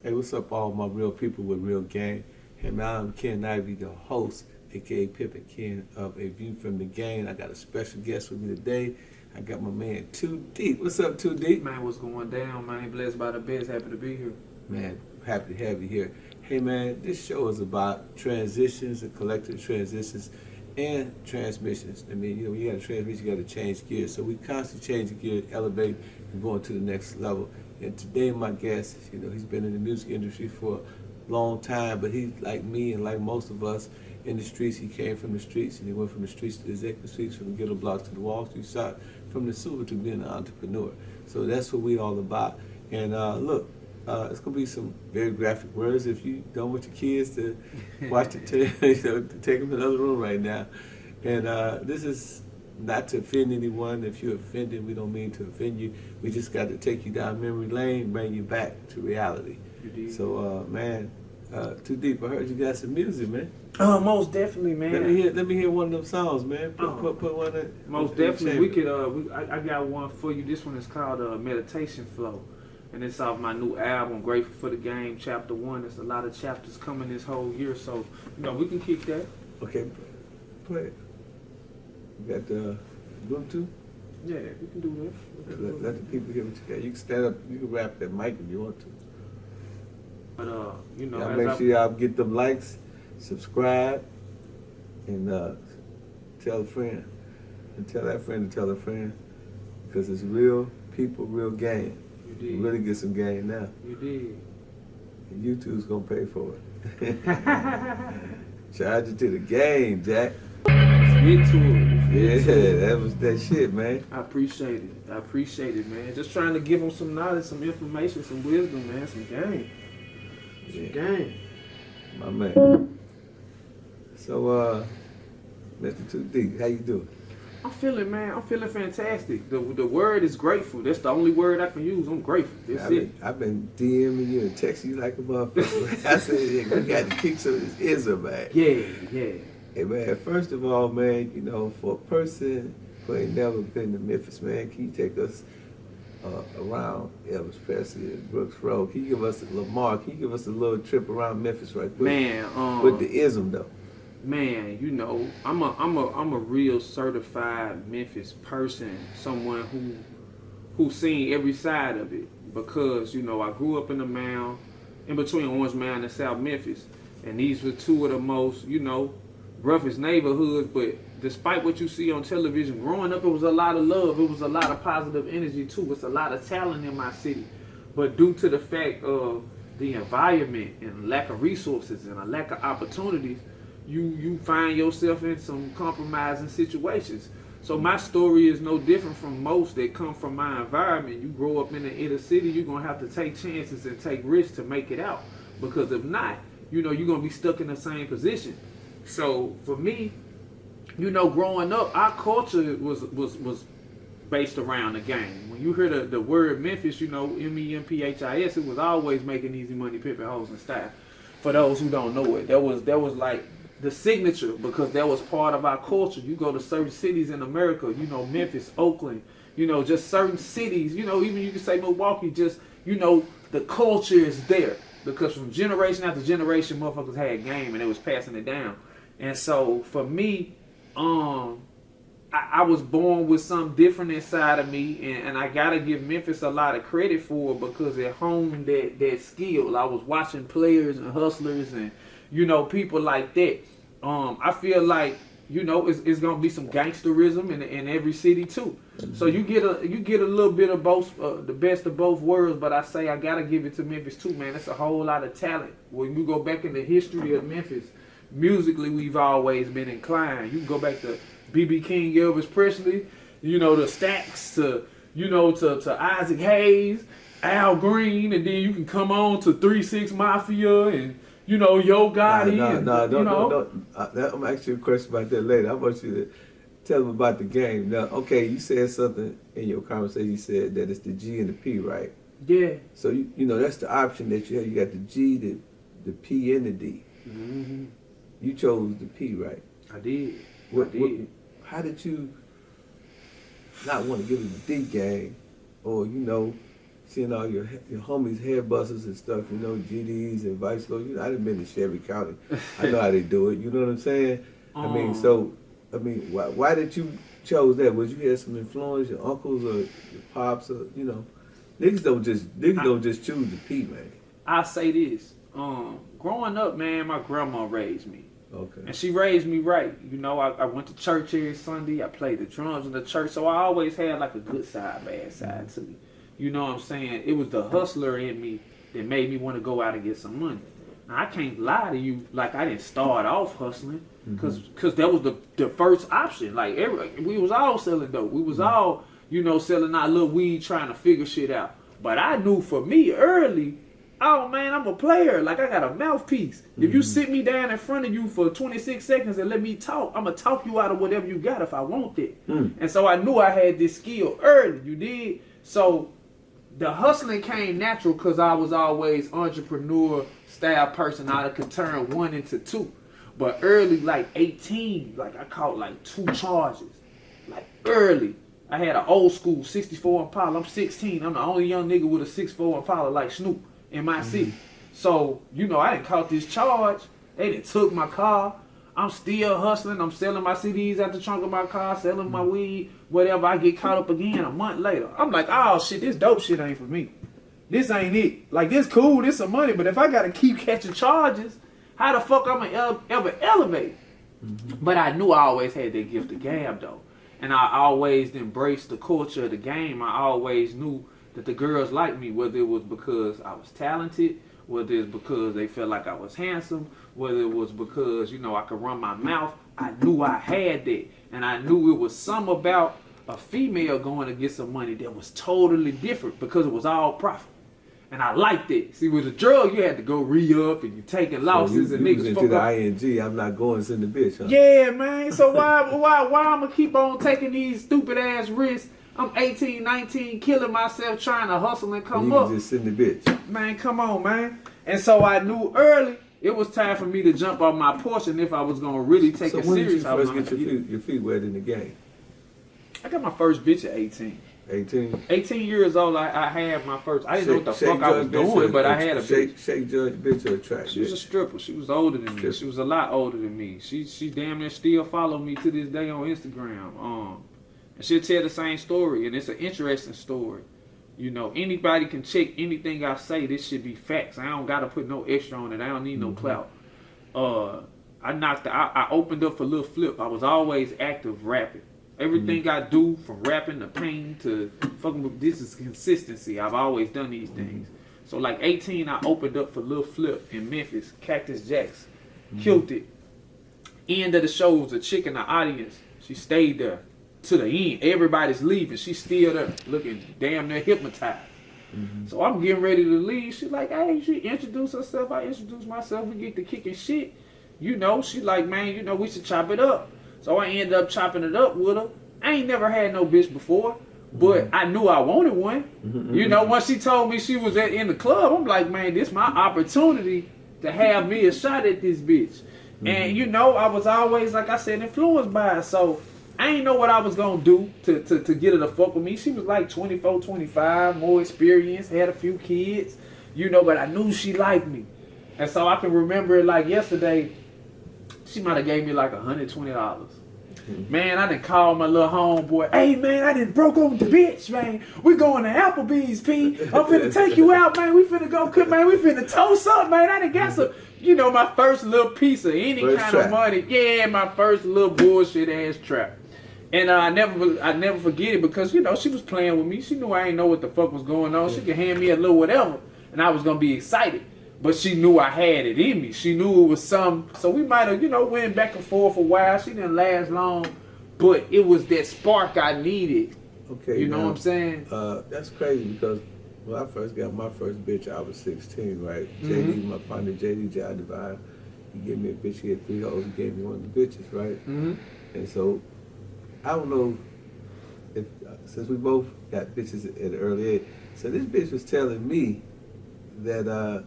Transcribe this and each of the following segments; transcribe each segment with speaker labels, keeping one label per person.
Speaker 1: Hey, what's up, all my real people with real game? Hey, man, I'm Ken Ivy, the host, aka Pimp and Ken of A View from the Game. I got a special guest with me today. I got my man, Too Deep. What's up, Too Deep?
Speaker 2: Man, what's going down, man? Blessed by the best. Happy to be here.
Speaker 1: Man, happy to have you here. Hey, man, this show is about transitions and collective transitions and transmissions. I mean, when you got a transmission, you got to change gears. So we constantly change gears, elevate, and going to the next level. And today, my guest, he's been in the music industry for a long time, but he's like me and like most of us in the streets. He came from the streets, and he went from the streets to the executive streets, from the ghetto blocks to the Wall Street side, from the sewer to being an entrepreneur. So that's what we all about. And look, it's gonna be some very graphic words. If you don't want your kids to watch it, to take them to another room right now. And this is not to offend anyone. If you're offended, we don't mean to offend you. We just got to take you down memory lane, bring you back to reality. So, man, Too Deep, I heard you got some music, man.
Speaker 2: Oh, most definitely, man.
Speaker 1: Let me hear one of them songs, man. Put one in.
Speaker 2: Most definitely. We could. I got one for you. This one is called Meditation Flow, and it's off my new album, Grateful for the Game, Chapter 1. There's a lot of chapters coming this whole year, so we can kick that.
Speaker 1: Okay, play it. You got the Bluetooth?
Speaker 2: Yeah, we can do that.
Speaker 1: Let the people hear what you got. You can stand up, you can wrap that mic if you want to.
Speaker 2: But
Speaker 1: y'all make sure y'all get them likes, subscribe, and tell a friend. And tell that friend to tell a friend. Because it's real people, real game.
Speaker 2: You did.
Speaker 1: You really get some game now.
Speaker 2: You did.
Speaker 1: And YouTube's gonna pay for it. Charge it to the game, Jack.
Speaker 2: Get to it.
Speaker 1: Yeah, that was that shit, man.
Speaker 2: I appreciate it, man. Just trying to give them some knowledge, some information, some wisdom, man, some game. Some game.
Speaker 1: My man. So, Mr. Too Deep, how you doing?
Speaker 2: I'm feeling fantastic. The word is grateful. That's the only word I can use. I'm grateful. That's it.
Speaker 1: I've been DMing you and texting you like a motherfucker. I said, yeah, we got to kick some of this ism, man.
Speaker 2: Yeah.
Speaker 1: Hey, man, first of all, man, for a person who ain't never been to Memphis, man, can you take us around Elvis Presley and Brooks Road? Can you give us Lamar? Can you give us a little trip around Memphis right quick?
Speaker 2: Man,
Speaker 1: with the ism though.
Speaker 2: Man, I'm a real certified Memphis person, someone who's seen every side of it, because I grew up in the Mound, in between Orange Mound and South Memphis, and these were two of the most roughest neighborhoods. But despite what you see on television, growing up, it was a lot of love. It was a lot of positive energy too. It's a lot of talent in my city. But due to the fact of the environment and lack of resources and a lack of opportunities, you find yourself in some compromising situations. So my story is no different from most that come from my environment. You grow up in the inner city, you're going to have to take chances and take risks to make it out. Because if not, you're going to be stuck in the same position. So for me, growing up, our culture was based around the game. When you hear the word Memphis, MEMPHIS, it was always making easy money, pimping hoes and style. For those who don't know it, that was like the signature, because that was part of our culture. You go to certain cities in America, Memphis, Oakland, just certain cities, even you can say Milwaukee, just, the culture is there. Because from generation after generation, motherfuckers had game and they was passing it down. And so for me, I was born with something different inside of me, and I gotta give Memphis a lot of credit for it, because it honed that skill. I was watching players and hustlers and people like that. I feel like it's gonna be some gangsterism in every city too. So you get a little bit of both, the best of both worlds. But I say I gotta give it to Memphis too, man. It's a whole lot of talent. When you go back in the history of Memphis, musically we've always been inclined. You can go back to B.B. King, Elvis Presley, the Stacks, to Isaac Hayes, Al Green, and then you can come on to 3-6 Mafia and Yo Gotti.
Speaker 1: No. I'm gonna ask you a question about that later. I want you to tell them about the game. Now, okay, you said something in your conversation. You said that it's the G and the P, right?
Speaker 2: Yeah.
Speaker 1: So that's the option that you have. You got the G, the P, and the D.
Speaker 2: Mm-hmm.
Speaker 1: You chose the P, right?
Speaker 2: I did.
Speaker 1: How did you not want to get in the D game, or seeing all your homies hair busters and stuff, you know, GDs and Vice Lords. You know, I done been to Shelby County. I know how they do it. You know what I'm saying? Why did you chose that? Was you had some influence, your uncles or your pops, or you know, niggas don't just choose to pee, man.
Speaker 2: I say this. Growing up, man, my grandma raised me.
Speaker 1: Okay.
Speaker 2: And she raised me right. You know, I went to church every Sunday. I played the drums in the church. So I always had like a good side, bad side to me. You know what I'm saying? It was the hustler in me that made me want to go out and get some money. Now, I can't lie to you, like I didn't start off hustling because that was the first option. Like we was all selling dope. We was all, you know, selling our little weed, trying to figure shit out. But I knew for me early, oh man, I'm a player. Like I got a mouthpiece. If you sit me down in front of you for 26 seconds and let me talk, I'm gonna talk you out of whatever you got if I want it. And so I knew I had this skill early. You did. So the hustling came natural because I was always entrepreneur style person. I could turn one into two. But early, like 18, like I caught like 2 charges. Like early. I had an old school 64 Impala. I'm 16. I'm the only young nigga with a 64 Impala like Snoop in my city. So, you know, I didn't caught this charge. They done took my car. I'm still hustling. I'm selling my CDs out the trunk of my car, selling my weed, whatever. I get caught up again a month later. I'm like, oh shit, this dope shit ain't for me. This ain't it. Like, this cool, this some money, but if I gotta keep catching charges, how the fuck I'm gonna ever elevate? But I knew I always had that gift of gab though. And I always embraced the culture of the game. I always knew that the girls liked me, whether it was because I was talented, whether it's because they felt like I was handsome, whether it was because, you know, I could run my mouth. I knew I had that. And I knew it was something about a female going to get some money that was totally different because it was all profit. And I liked it. See, with a drug, you had to go re-up and you taking losses and niggas
Speaker 1: fuck up. ING, I'm not going to send the bitch, huh?
Speaker 2: Yeah, man. So why I'm going to keep on taking these stupid ass risks? I'm 18, 19, killing myself trying to hustle and come up.
Speaker 1: You just send the bitch.
Speaker 2: Man, come on, man. And so I knew early it was time for me to jump off my portion if I was going to really take it serious.
Speaker 1: So when did you first get your feet wet in the game?
Speaker 2: I got my first bitch at 18.
Speaker 1: 18?
Speaker 2: 18 years old, I had my first. I didn't know what the fuck I was doing, but I had a bitch.
Speaker 1: Shake Judge bitch or a track
Speaker 2: She was a stripper. She was older than me. She was a lot older than me. She damn near still follow me to this day on Instagram. And she'll tell the same story, and it's an interesting story. You know, anybody can check anything I say. This should be facts. I don't got to put no extra on it. I don't need no clout. I opened up for Lil Flip. I was always active rapping. Everything I do, from rapping to painting to fucking with, this is consistency. I've always done these things. So like 18, I opened up for Lil Flip in Memphis, Cactus Jacks. Killed it. End of the show was a chick in the audience. She stayed there to the end. Everybody's leaving. She's still there looking damn near hypnotized. So I'm getting ready to leave. She's like, hey, she introduced herself. I introduced myself. We get to kicking shit. You know, she like, man, you know, we should chop it up. So I ended up chopping it up with her. I ain't never had no bitch before, but I knew I wanted one. You know, once she told me she was in the club, I'm like, man, this my opportunity to have me a shot at this bitch. And, you know, I was always, like I said, influenced by her. So I ain't know what I was going to do to get her to fuck with me. She was like 24, 25, more experienced, had a few kids, you know, but I knew she liked me. And so I can remember it like yesterday. She might have gave me like $120. Man, I done called my little homeboy. Hey, man, I done broke over the bitch, man. We going to Applebee's, P. I'm finna take you out, man. We finna go cook, man. We finna toast up, man. I done got some, you know, my first little piece of any kind of money. Yeah, my first little bullshit ass trap. And I never forget it because, you know, she was playing with me. She knew I ain't know what the fuck was going on. She could hand me a little whatever, and I was going to be excited. But she knew I had it in me. She knew it was some. So we might have, you know, went back and forth a while. She didn't last long. But it was that spark I needed. Okay. You know what I'm saying?
Speaker 1: That's crazy because when I first got my first bitch, I was 16, right? JD, my partner, JD, Jai Divine, he gave me a bitch. He had 3 hoes. He gave me one of the bitches, right? And so I don't know if, since we both got bitches at an early age, so this bitch was telling me that,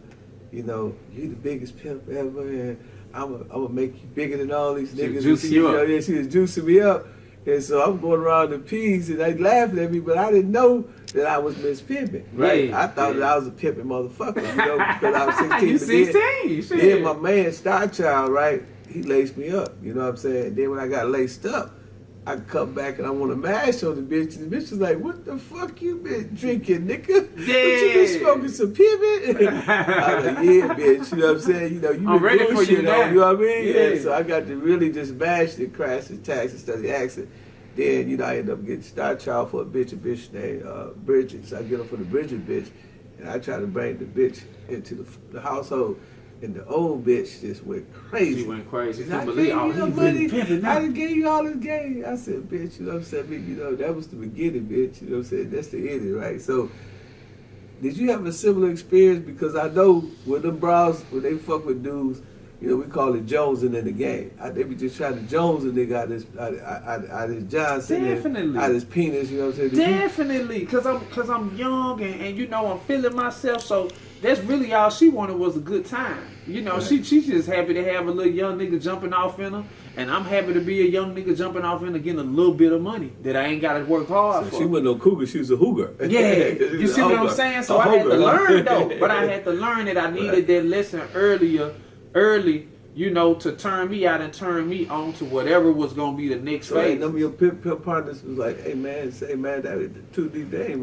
Speaker 1: you know, you the biggest pimp ever, and I'm gonna make you bigger than all these niggas.
Speaker 2: Juicing you up.
Speaker 1: Yeah, she was juicing me up. And so I'm going around the P's and they laughing at me, but I didn't know that I was Miss Pimpin', right?
Speaker 2: Yeah,
Speaker 1: I thought that I was a pimpin' motherfucker, you know, because I was 16.
Speaker 2: You 16,
Speaker 1: then my man, Star Child, right, he laced me up, you know what I'm saying? And then when I got laced up, I come back and I want to mash on the bitch. And the bitch was like, what the fuck you been drinking, nigga?
Speaker 2: Yeah.
Speaker 1: What you been smoking some pivot? I was like, yeah, bitch. You know what I'm saying? You know, you been
Speaker 2: ready for you now.
Speaker 1: You know what I mean?
Speaker 2: Yeah.
Speaker 1: And so I got to really just bash the crash the tax and study accent. Then, you know, I ended up getting Star Child for a bitch named Bridget. So I get her for the Bridget bitch. And I try to bring the bitch into the household. And the old bitch just went crazy.
Speaker 2: She went crazy.
Speaker 1: She said, I gave you the money. I done gave you all this game. I said, bitch, you know what I'm saying? You know, that was the beginning, bitch. You know what I'm saying? That's the ending, right? So, did you have a similar experience? Because I know when them bras, when they fuck with dudes, you know, we call it jonesing in the game. They be just trying to Jones a nigga out his Johnson,
Speaker 2: definitely,
Speaker 1: out his penis. You know what I'm saying?
Speaker 2: Definitely, cause I'm young and you know I'm feeling myself. So that's really all she wanted was a good time. You know, right. She's just happy to have a little young nigga jumping off in her, and I'm happy to be a young nigga jumping off in her, getting a little bit of money that I ain't got to work hard for.
Speaker 1: She wasn't no cougar, she was a hooger.
Speaker 2: Yeah, you see what I'm saying? So I had to learn though, but I had to learn that I needed that lesson early, you know, to turn me out and turn me on to whatever was gonna be the next phase.
Speaker 1: None of your pimp partners was like, hey man, that is too deep. That ain't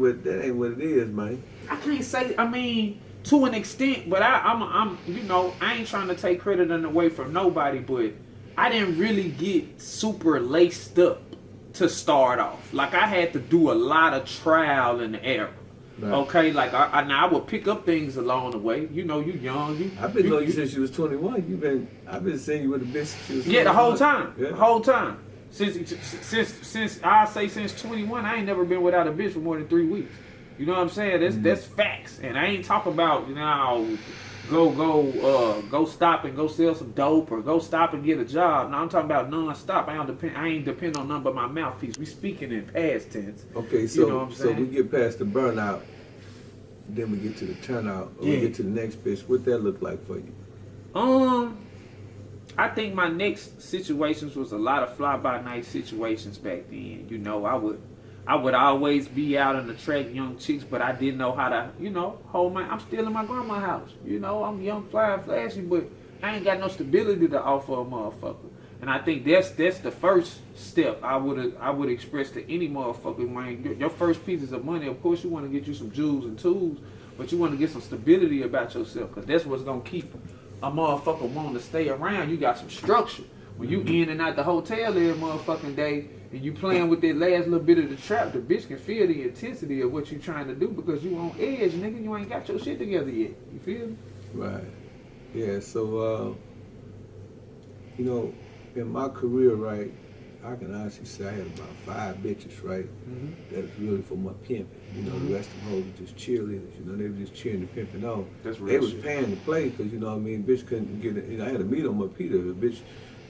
Speaker 1: what it is, man.
Speaker 2: I can't say. I mean, to an extent, but I'm you know, I ain't trying to take credit away from nobody, but I didn't really get super laced up to start off. Like I had to do a lot of trial and error. Right. Okay, like I would pick up things along the way. You know, you young. I've
Speaker 1: been knowing you since you was 21. I've been seeing you with a bitch since you was 21.
Speaker 2: Yeah, the whole time. Yeah. The whole time. Since I say since 21, I ain't never been without a bitch for more than 3 weeks. You know what I'm saying? That's facts. And I ain't talking about, you know, go stop and go sell some dope or go stop and get a job. No, I'm talking about non-stop. I ain't depend on nothing but my mouthpiece. We speaking in past tense.
Speaker 1: Okay, so you know what I'm saying? So we get past the burnout, then we get to the turnout, or we get to the next bitch. What that look like for you?
Speaker 2: I think my next situations was a lot of fly-by-night situations back then. You know, I would always be out and attract young chicks, but I didn't know how to, you know, I'm still in my grandma's house. You know, I'm young, fly, and flashy, but I ain't got no stability to offer a motherfucker. And I think that's the first step I would express to any motherfucker. Man, your first pieces of money, of course, you want to get you some jewels and tools, but you want to get some stability about yourself, because that's what's going to keep a motherfucker wanting to stay around. You got some structure. When you in and out the hotel every motherfucking day, and you playing with that last little bit of the trap, the bitch can feel the intensity of what you trying to do, because you on edge, nigga. You ain't got your shit together yet. You feel me?
Speaker 1: Right. Yeah, so, you know, in my career, right, I can honestly say I had about 5 bitches, right, that was really for my pimp. You know, the rest of them were just cheerleaders. You know, they were just cheering the pimping on.
Speaker 2: That's real.
Speaker 1: They was
Speaker 2: shit.
Speaker 1: paying to play, because, you know what I mean, bitch couldn't get it. You know, I had a meet on my Peter. The bitch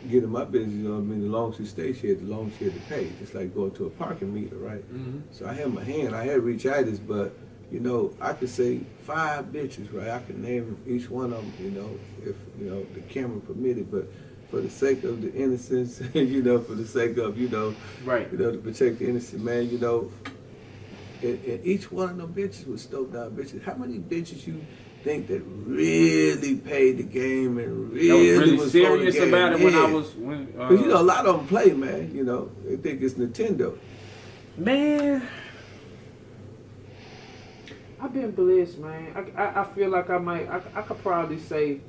Speaker 1: get in my business, you know what I mean, the longer she stayed, the longer she had to pay. Just like going to a parking meter, right? So I had my hand, I had reachitis, but, you know, I could say 5 bitches, right? I could name each one of them, you know, if, you know, the camera permitted, but for the sake of the innocence, you know, for the sake of, you know,
Speaker 2: right,
Speaker 1: you know, to protect the innocent man, you know, and each one of them bitches was stoked out bitches. How many bitches you think that really paid the game and really was
Speaker 2: serious
Speaker 1: for the game?
Speaker 2: about it when I was
Speaker 1: because you know a lot of them play, man. You know, they think it's Nintendo.
Speaker 2: Man, I've been blessed, man. I feel like I could probably say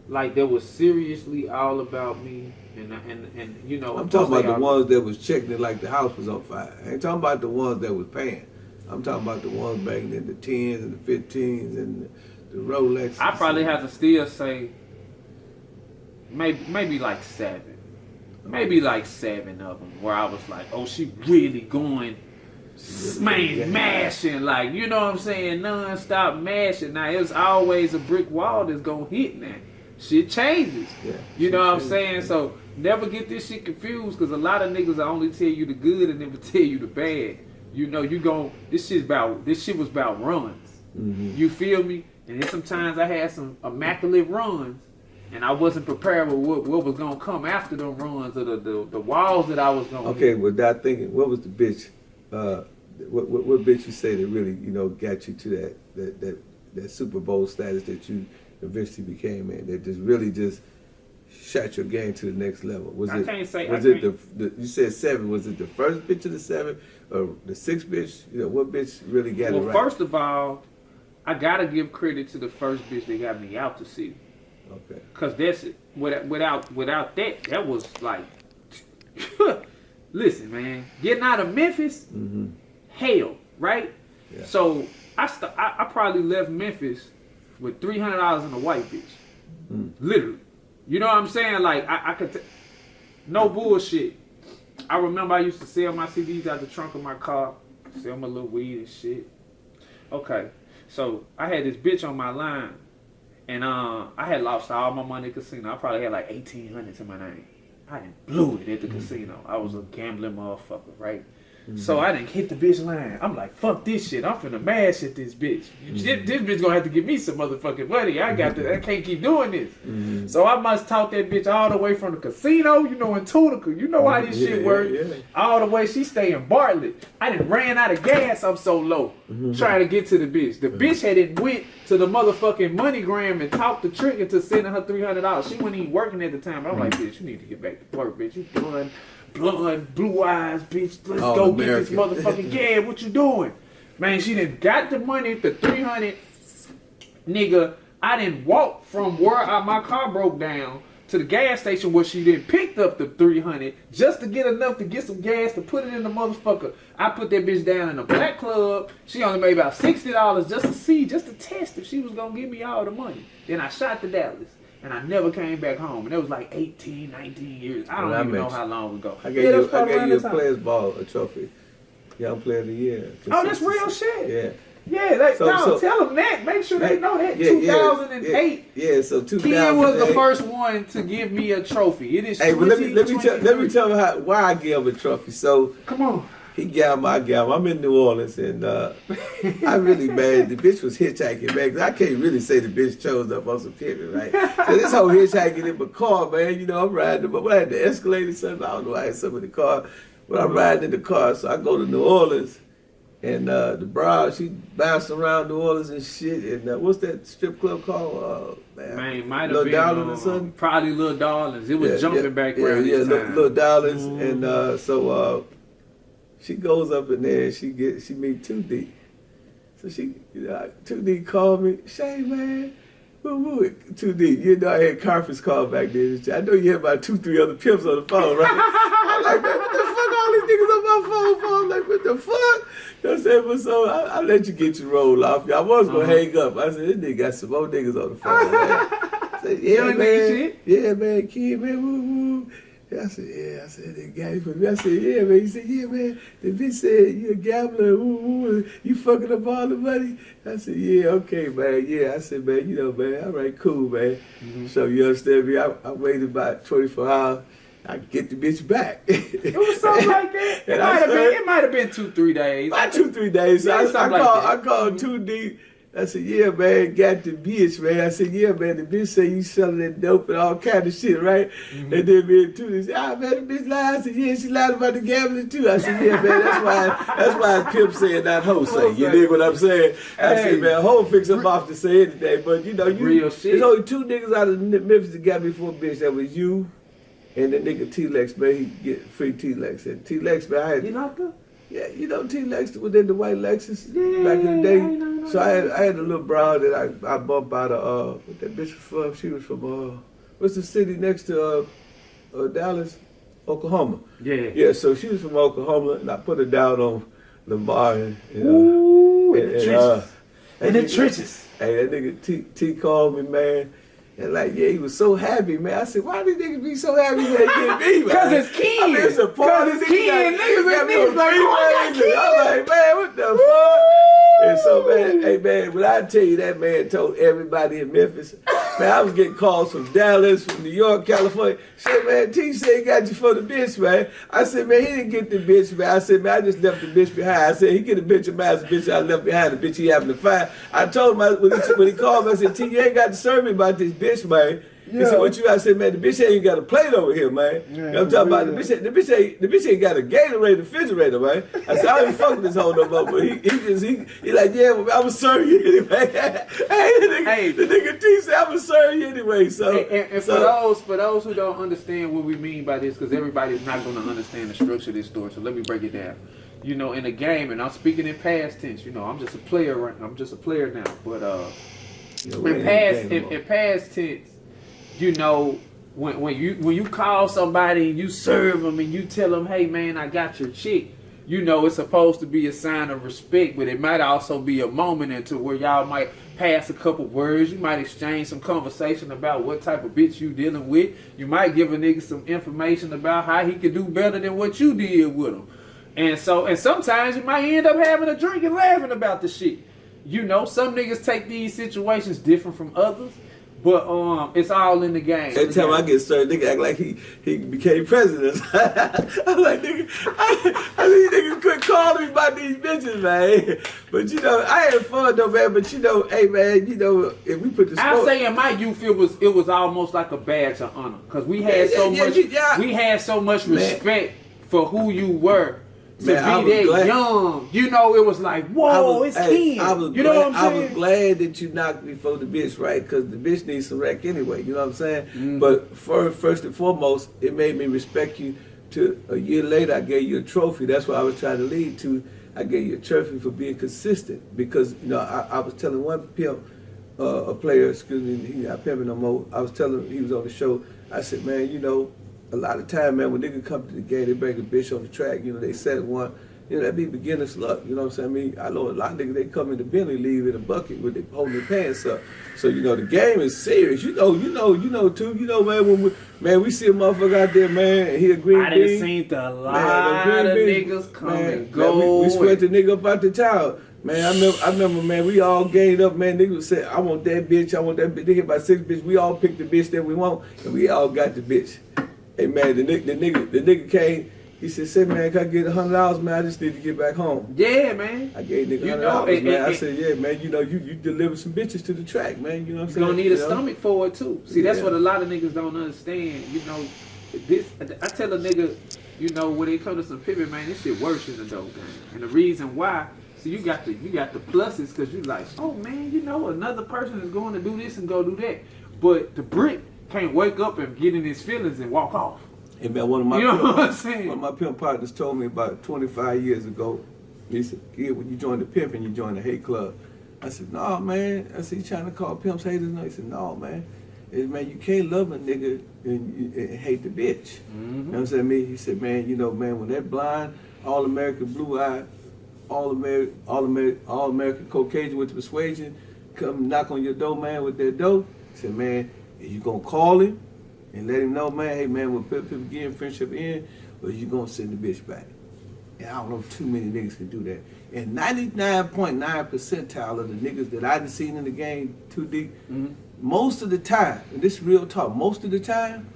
Speaker 2: like that was seriously all about me, and you know.
Speaker 1: I'm talking about the ones that was checking it like the house was on fire. I ain't talking about the ones that was paying. I'm talking about the ones banging in the 10s and the 15s and the Rolex.
Speaker 2: I probably have to still say maybe like 7. Maybe like 7 of them where I was like, oh, she really going mashing, like, you know what I'm saying, non-stop mashing. Now, it's always a brick wall that's going to hit now. Shit changes. Yeah, you know what I'm saying? So, never get this shit confused, because a lot of niggas will only tell you the good and never tell you the bad. You know, this shit was about runs. You feel me? And then sometimes I had some immaculate runs, and I wasn't prepared with what was gonna come after them runs or the walls that I was gonna
Speaker 1: Okay,
Speaker 2: hit.
Speaker 1: without thinking, what was the bitch? What bitch you say that really, you know, got you to that Super Bowl status that you eventually became in? That just really just shot your game to the next level. Was it?
Speaker 2: Can't say.
Speaker 1: Was it the? You said 7. Was it the first bitch of the 7 or the 6th bitch? You know, what bitch really got it right?
Speaker 2: Well, first of all, I gotta give credit to the first bitch that got me out the city.
Speaker 1: Okay.
Speaker 2: Cause that's it. Without that was like, listen, man, getting out of Memphis, hell, right?
Speaker 1: Yeah.
Speaker 2: So I probably left Memphis with $300 in a white bitch, literally. You know what I'm saying? Like I could, no bullshit. I remember I used to sell my CDs out the trunk of my car, sell my little weed and shit. Okay, so I had this bitch on my line. And I had lost all my money at the casino. I probably had like $1,800 to my name. I didn't blew it at the casino. I was a gambling motherfucker, right? So I didn't hit the bitch line. I'm like, fuck this shit. I'm finna mash at this bitch. This bitch gonna have to give me some motherfucking money. I can't keep doing this. So I must talk that bitch all the way from the casino, you know, in Tunica. You know how this shit works. Yeah. All the way, she stay in Bartlett. I done ran out of gas. I'm so low trying to get to the bitch. The bitch had went to the motherfucking MoneyGram and talked the trick into sending her $300. She wasn't even working at the time. I'm like, bitch, you need to get back to work, bitch. You blonde, blue eyes, bitch. Let's go get this motherfucking gas. What you doing? Man, she done got the money, the 300. Nigga, I didn't walk from where my car broke down to the gas station where she then picked up the 300 just to get enough to get some gas to put it in the motherfucker. I put that bitch down in a black club. She only made about $60 just to test if she was gonna give me all the money. Then I shot to Dallas. And I never came back home. And it was like 18, 19 years. I don't even know how long ago.
Speaker 1: I gave you a player's ball, a trophy. Young Player of the Year.
Speaker 2: Oh, that's real shit.
Speaker 1: Yeah.
Speaker 2: Yeah, tell them that. Make sure they know that. 2008.
Speaker 1: Yeah, so 2008.
Speaker 2: Ken was the first one to give me a trophy. It is. Hey, but let
Speaker 1: me tell you why I gave him a trophy. So
Speaker 2: come on.
Speaker 1: He gambled, I gambled. I'm in New Orleans, and I really mad. The bitch was hitchhiking, man. 'Cause I can't really say the bitch chose up on some pimping, right? So this whole hitchhiking in my car, man. You know, I'm riding. I had the Escalade or something. I don't know. I had something in the car, but I'm riding in the car. So I go to New Orleans, and the bride, she bounced around New Orleans and shit. And what's that strip club called?
Speaker 2: Man, it might have
Speaker 1: Little
Speaker 2: been
Speaker 1: Darlings or something.
Speaker 2: Probably Little Darlings. It was jumping back around this time.
Speaker 1: Little Darlings, and so. She goes up in there and she meet 2D. So she, 2D called me, Shay, man, woo, 2D. You know, I had conference call back then. I know you had about 2-3 other pimps on the phone, right? I'm like, man, what the fuck all these niggas on my phone for? I'm like, what the fuck? You know what I'm saying? But so I let you get your roll off. I was going to hang up. I said, this nigga got some more niggas on the phone, man. I said, yeah, man. Yeah, man, kid, man, woo. I said, yeah. I said, they got it for me. I said, yeah, man. He said, yeah, man. The bitch said, you a gambler. You fucking up all the money. I said, yeah, okay, man. Yeah. I said, man, you know, man, all right, cool, man. So you understand me? I waited about 24 hours. I get the bitch back.
Speaker 2: It was something like that. It might have been 2-3 days.
Speaker 1: About 2-3 days. So I called 2D. I said, yeah, man, got the bitch, man. I said, yeah, man, the bitch say you selling that dope and all kind of shit, right? And then me and 2D said, man, the bitch lied. I said, yeah, she lied about the gambling too. I said, yeah, man, that's why Pimp saying not Ho say. You dig what I'm saying? I said, man, Ho fix him off to say anything, but you know,
Speaker 2: real shit.
Speaker 1: There's only 2 niggas out of Memphis that got me for a bitch. That was you and the nigga T-Lex, man. He get free T-Lex. And T-Lex, man, I had...
Speaker 2: You knocked up?
Speaker 1: Yeah, you know T-Lex within the white Lexus back in the day. So I had a little broad that I bumped out of, what that bitch was from? She was from, what's the city next to Dallas? Oklahoma.
Speaker 2: Yeah.
Speaker 1: Yeah, so she was from Oklahoma, and I put her down on Lamar. And
Speaker 2: in the trenches.
Speaker 1: Hey, that nigga T called me, man. And like, yeah, he was so happy, man. I said, why these niggas be so happy when they get me, man?
Speaker 2: Because it's Ken.
Speaker 1: I mean, it's a party.
Speaker 2: Because it's Ken. Niggas
Speaker 1: like, I'm like, man, what the fuck? And so, man, hey, man, when I tell you that man told everybody in Memphis, man, I was getting calls from Dallas, from New York, California. Said, man, T said he got you for the bitch, man. I said, man, he didn't get the bitch, man. I said, man, I just left the bitch behind. I said, he get a bitch of mine, the bitch I left behind, the bitch he happened to find. I told him, when he called me, I said, T, you ain't got to serve me about this bitch, man. He said, what you got? I said, man, the bitch ain't got a plate over here, man. Yeah, I'm talking about the bitch ain't got a Gatorade refrigerator, man. I said, I don't even fuck with this hoe no more, but he like, yeah, well, I'm gonna serve you anyway. The nigga T said, I'm gonna serve you anyway. So,
Speaker 2: and for those who don't understand what we mean by this, because everybody's not gonna understand the structure of this story, so let me break it down. You know, in a game, and I'm speaking in past tense. You know, I'm just a player. I'm just a player now. But in past tense, you know, when you call somebody and you serve them and you tell them, hey man, I got your chick. You know, it's supposed to be a sign of respect, but it might also be a moment into where y'all might pass a couple words. You might exchange some conversation about what type of bitch you dealing with. You might give a nigga some information about how he could do better than what you did with him. And sometimes you might end up having a drink and laughing about the shit. You know, some niggas take these situations different from others, but it's all in the game.
Speaker 1: Every time I get started, nigga act like he became president. I'm like, nigga, I these niggas quit calling me about these bitches, man. But you know, I had fun though, man. But you know, hey man, you know, if we put the sport,
Speaker 2: I say in my youth it was almost like a badge of honor because we had we had so much respect for who you were. To man, be that young, you know, it was like, whoa, it's KENS. You know what I'm saying?
Speaker 1: I was glad that you knocked me for the bitch, right? Because the bitch needs some wreck anyway, you know what I'm saying? Mm-hmm. But first and foremost, it made me respect you. To a year later, I gave you a trophy. That's what I was trying to lead to. I gave you a trophy for being consistent. Because, you know, I was telling one pimp, a player, excuse me, he's not pimping no more. I was telling him, he was on the show, I said, man, you know, a lot of time, man, when niggas come to the game, they bring a bitch on the track, you know, they set one, you know, that be beginner's luck, you know what I'm saying? I mean, I know a lot of niggas, they come in the Bentley, leave in a bucket with they holding their pants up. So, you know, the game is serious. You know too, you know, man, when we see a motherfucker out there, man, and he a green bean.
Speaker 2: I done seen a lot of niggas come and go.
Speaker 1: We sweat the nigga up out the tower. Man, I remember, man, we all gained up, man. Niggas said, I want that bitch, I want that bitch. They hit about 6 bitches. We all picked the bitch that we want, and we all got the bitch. Hey man, the nigga came. He said, man, can I get $100, man? I just need to get back home.
Speaker 2: Yeah, man.
Speaker 1: I gave nigga $100, man. I said, yeah, man. You know, you deliver some bitches to the track, man. You know what I'm saying?
Speaker 2: You're gonna need a stomach for it too. See, that's what a lot of niggas don't understand. You know, I tell a nigga, you know, when it comes to some pimping, man, this shit worse than the dope game. And the reason why, so you got the pluses because you like, oh man, you know, another person is going to do this and go do that. But the brick can't wake up and get in his feelings and walk off.
Speaker 1: Hey man, one of my pimp partners told me about 25 years ago. He said, "Yeah, when you join the pimp and you join the hate club." I said, "No, man." I said, "You trying to call pimps haters?" No, he said, "No, man. Man, you can't love a nigga and hate the bitch." Mm-hmm. You know what I'm saying? He said, "Man, you know, man, when that blind, all-American, blue-eyed, all-American Caucasian with the persuasion come knock on your door, man, with that dough," he said, "Man, you gonna call him and let him know, man, hey man, when people begin, friendship end, or you gonna send the bitch back?" And I don't know if too many niggas can do that. And 99.9 percentile of the niggas that I done seen in the game, 2D, most of the time, and this is real talk, most of the time,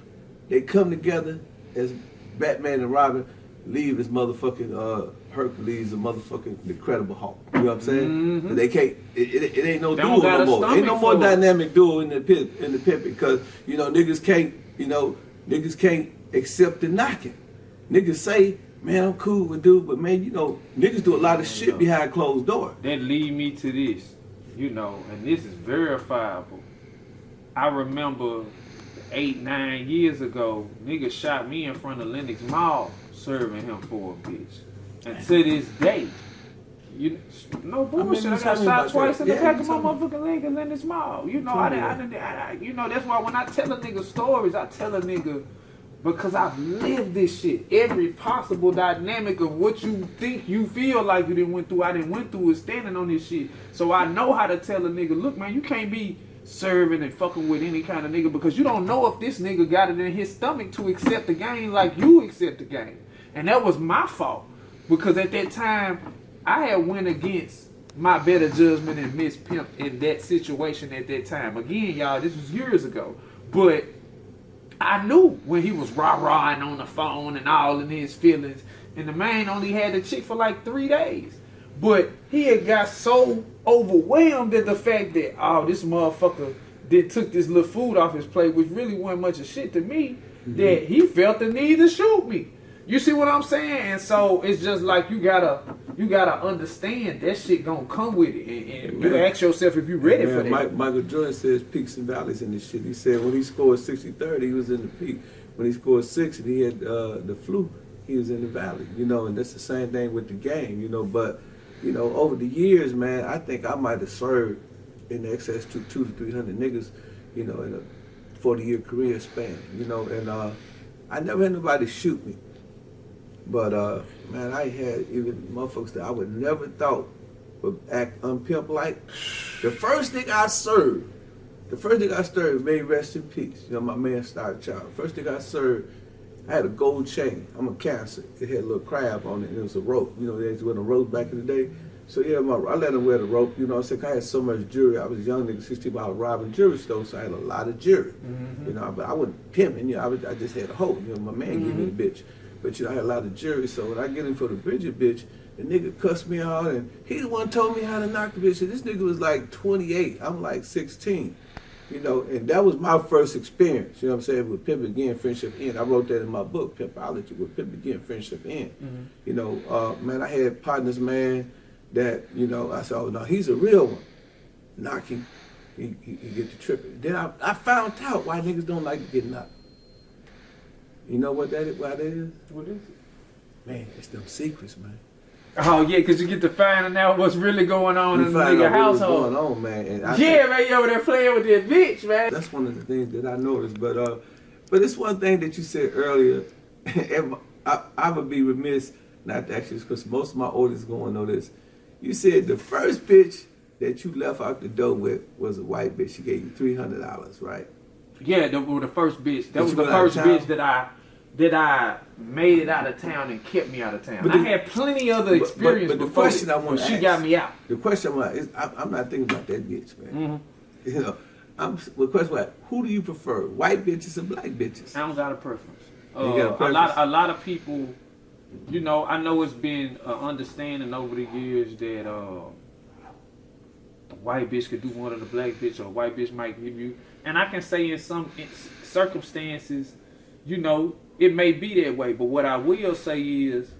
Speaker 1: they come together as Batman and Robin, leave as motherfucking Hercules, a motherfucking Incredible Hulk. You know what I'm saying? Mm-hmm. They can't. It ain't no duo no more. Ain't no more dynamic duo in the pit because you know niggas can't. You know niggas can't accept the knocking. Niggas say, man, I'm cool with dude, but man, you know niggas do a lot of shit behind closed doors.
Speaker 2: That lead me to this, you know, and this is verifiable. I remember 8-9 years ago, niggas shot me in front of Lenox Mall serving him for a bitch. And to this day, no bullshit. I got shot twice in the back of my motherfucking leg in Lenox Mall. You know, you know, that's why when I tell a nigga stories, I tell a nigga because I've lived this shit. Every possible dynamic of what you think you feel like you didn't went through, I didn't went through is standing on this shit. So I know how to tell a nigga, look, man, you can't be serving and fucking with any kind of nigga because you don't know if this nigga got it in his stomach to accept the game like you accept the game. And that was my fault. Because at that time, I had went against my better judgment and Miss Pimp in that situation at that time. Again, y'all, this was years ago. But I knew when he was rah-rahing on the phone and all in his feelings. And the man only had the chick for like 3 days. But he had got so overwhelmed at the fact that, oh, this motherfucker that took this little food off his plate, which really wasn't much of shit to me, that he felt the need to shoot me. You see what I'm saying? And so it's just like you gotta understand that shit gonna come with it, and you ask yourself if you ready for that.
Speaker 1: Michael Jordan says peaks and valleys in this shit. He said when he scored 60-30, he was in the peak. When he scored 6 and he had the flu, he was in the valley. You know, and that's the same thing with the game. You know, but you know, over the years, man, I think I might have served in excess to 200 to 300 niggas. You know, in a 40-year career span. You know, and I never had nobody shoot me. But, man, I had even motherfuckers that I would never thought would act unpimp-like. The first thing I served, may rest in peace. You know, my man Star Child. First thing I served, I had a gold chain. I'm a cancer. It had a little crab on it, and it was a rope. You know, they used to wear the rope back in the day. So, yeah, I let him wear the rope. You know, I had so much jewelry. I was a young nigga, 16, I was robbing jewelry stores, so I had a lot of jewelry. You know, but I wasn't pimping. You know, I just had a hoe. You know, my man gave me the bitch. But you know, I had a lot of jury, so when I get in for the Bridget bitch, the nigga cussed me out, and he the one told me how to knock the bitch. And this nigga was like 28, I'm like 16, you know, and that was my first experience, you know what I'm saying, with Pimp Again, Friendship End. I wrote that in my book, Pimpology, with Pimp Again, Friendship End. You know, man, I had partners, man, that, you know, I said, oh, no, he's a real one. Knock him, he get the tripping. Then I found out why niggas don't like to get knocked. You know what that is? Why that is?
Speaker 2: What is it?
Speaker 1: Man, it's them secrets, man.
Speaker 2: Oh yeah, because you get to finding out what's really going on in the nigga household.
Speaker 1: What's going on, man? And
Speaker 2: man, you over there playing with that bitch, man.
Speaker 1: That's one of the things that I noticed. But it's one thing that you said earlier. And I would be remiss not to ask you this, because most of my audience going to know this. You said the first bitch that you left out the door with was a white bitch. She gave you $300, right?
Speaker 2: Yeah, the first bitch. That was the first bitch that I made it out of town and kept me out of town. I had plenty other experience
Speaker 1: but the question I want to
Speaker 2: she
Speaker 1: ask,
Speaker 2: got me out.
Speaker 1: The question I want to ask, I'm not thinking about that bitch, man. You know, the question was, who do you prefer, white bitches or black bitches?
Speaker 2: I don't got a preference.
Speaker 1: You got a preference?
Speaker 2: A lot of people, you know, I know it's been understanding over the years that a white bitch could do one of the black bitch, or a white bitch might give you. And I can say in some circumstances, you know, it may be that way. But what I will say is,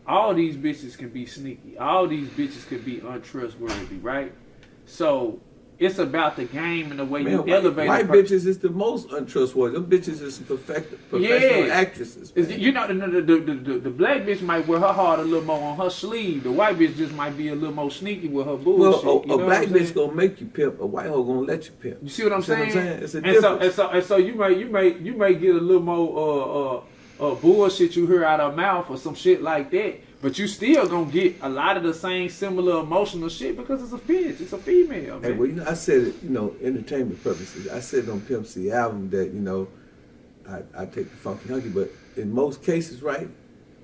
Speaker 2: all these bitches can be sneaky. All these bitches can be untrustworthy, right? So it's about the game and the way you elevate.
Speaker 1: White bitches is the most untrustworthy. Them bitches is professional actresses.
Speaker 2: You know, the black bitch might wear her heart a little more on her sleeve. The white bitch just might be a little more sneaky with her bullshit.
Speaker 1: Well, a black bitch gonna make you pimp. A white hoe gonna let you pimp.
Speaker 2: You see what I'm saying?
Speaker 1: It's a difference.
Speaker 2: And so you may get a little more bullshit you hear out of her mouth or some shit like that. But you still gonna get a lot of the same similar emotional shit because it's a bitch, it's a female. Man.
Speaker 1: Hey, well, you know, I said it, you know, entertainment purposes. I said on Pimp C album that, you know, I take the funky hunky, but in most cases, right,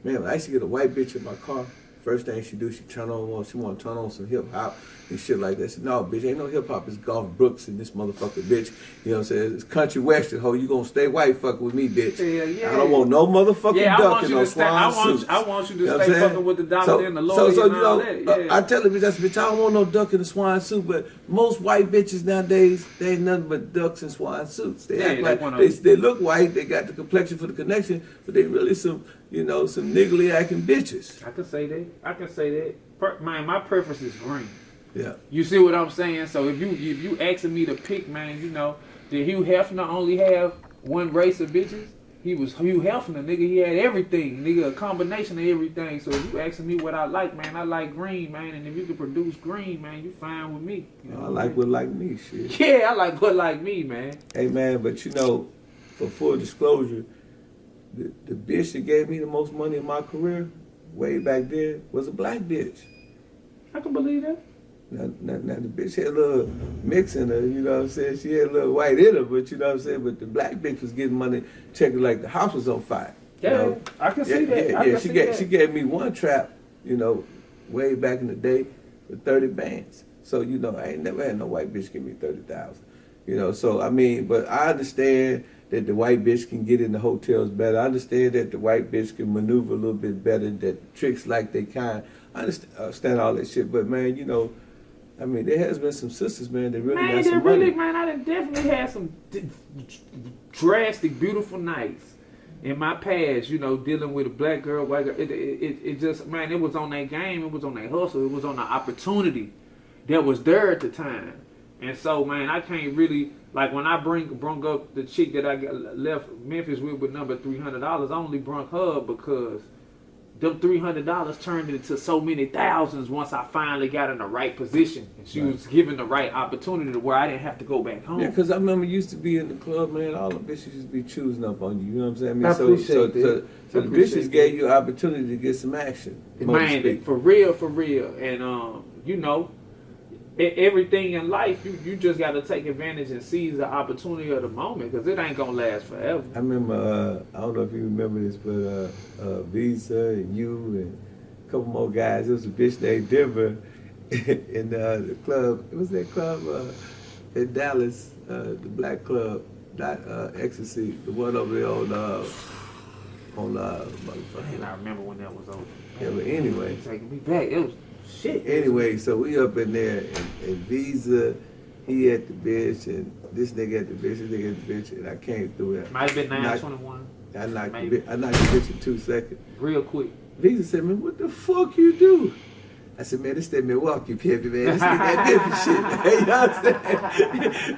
Speaker 1: man, when I used to get a white bitch in my car, first thing she do, she want to turn on some hip hop and shit like that. I said, no, bitch, ain't no hip hop. It's Golf Brooks and this motherfucker, bitch. You know what I'm saying? It's country western, ho. You gonna stay white fucking with me, bitch.
Speaker 2: Yeah.
Speaker 1: I don't want no motherfucking duck in no swan suits.
Speaker 2: I want you to stay fucking with the doctor and the lawyer
Speaker 1: so,
Speaker 2: and
Speaker 1: you
Speaker 2: all
Speaker 1: know,
Speaker 2: that. Yeah.
Speaker 1: I tell the bitch, I said, bitch, I don't want no duck in a swan suit, but most white bitches nowadays, they ain't nothing but ducks in swan suits. They act like they look white, they got the complexion for the connection, but they really some, you know, some niggly acting bitches.
Speaker 2: I can say that. Man, my preference is green.
Speaker 1: Yeah.
Speaker 2: You see what I'm saying? So if you asking me to pick, man, you know, did Hugh Hefner only have one race of bitches? He was Hugh Hefner, nigga. He had everything, nigga, a combination of everything. So if you asking me what I like, man, I like green, man. And if you can produce green, man, you fine with me. You know
Speaker 1: I like what like me, shit.
Speaker 2: Yeah, I like what like me, man.
Speaker 1: Hey, man, but you know, for full disclosure, the bitch that gave me the most money in my career, way back then, was a black bitch.
Speaker 2: I can believe that.
Speaker 1: Now the bitch had a little mix in her, you know what I'm saying? She had a little white in her, but you know what I'm saying? But the black bitch was getting money, checking like the house was on fire.
Speaker 2: Yeah,
Speaker 1: you know?
Speaker 2: I can see that.
Speaker 1: Yeah, she gave me one trap, you know, way back in the day for 30 bands. So, you know, I ain't never had no white bitch give me 30,000. You know, so I mean, but I understand that the white bitch can get in the hotels better. I understand that the white bitch can maneuver a little bit better, that tricks like they kind. I understand all that shit, but man, you know, I mean, there has been some sisters, man, that really
Speaker 2: Man,
Speaker 1: got
Speaker 2: they
Speaker 1: some
Speaker 2: really,
Speaker 1: money.
Speaker 2: man, I done definitely had some drastic, beautiful nights in my past, you know, dealing with a black girl, white girl. It just, man, it was on that game, it was on that hustle, it was on the opportunity that was there at the time. And so, man, I can't really, like, when I brung up the chick that I left Memphis with number $300, I only brung her because them $300 turned into so many thousands once I finally got in the right position. And she was given the right opportunity to where I didn't have to go back home.
Speaker 1: Yeah, because I remember you used to be in the club, man, all the bitches used to be choosing up on you, you know what I'm saying? I mean,
Speaker 2: I
Speaker 1: so
Speaker 2: appreciate that.
Speaker 1: the bitches gave you an opportunity to get some action.
Speaker 2: Man, for real. And, you know, everything in life, you just got to take advantage and seize the opportunity of the moment because it ain't going to last forever.
Speaker 1: I remember, I don't know if you remember this, but Visa and you and a couple more guys, there was a bitch named Denver in the club. It was that club in Dallas, the black club, not Ecstasy, the one over there on motherfucker.
Speaker 2: Man, I remember when that was over.
Speaker 1: Yeah, but anyway.
Speaker 2: Taking me back. It was shit.
Speaker 1: Anyway, so we up in there, and Visa, he at the bitch, and this nigga at the bitch, this nigga at the bitch, and I came through it.
Speaker 2: Might have been 921.
Speaker 1: I knocked the bitch in 2 seconds.
Speaker 2: Real quick.
Speaker 1: Visa said, man, what the fuck you do? I said, man, this that Milwaukee pimpy, man. This that Memphis shit, man. You know what I'm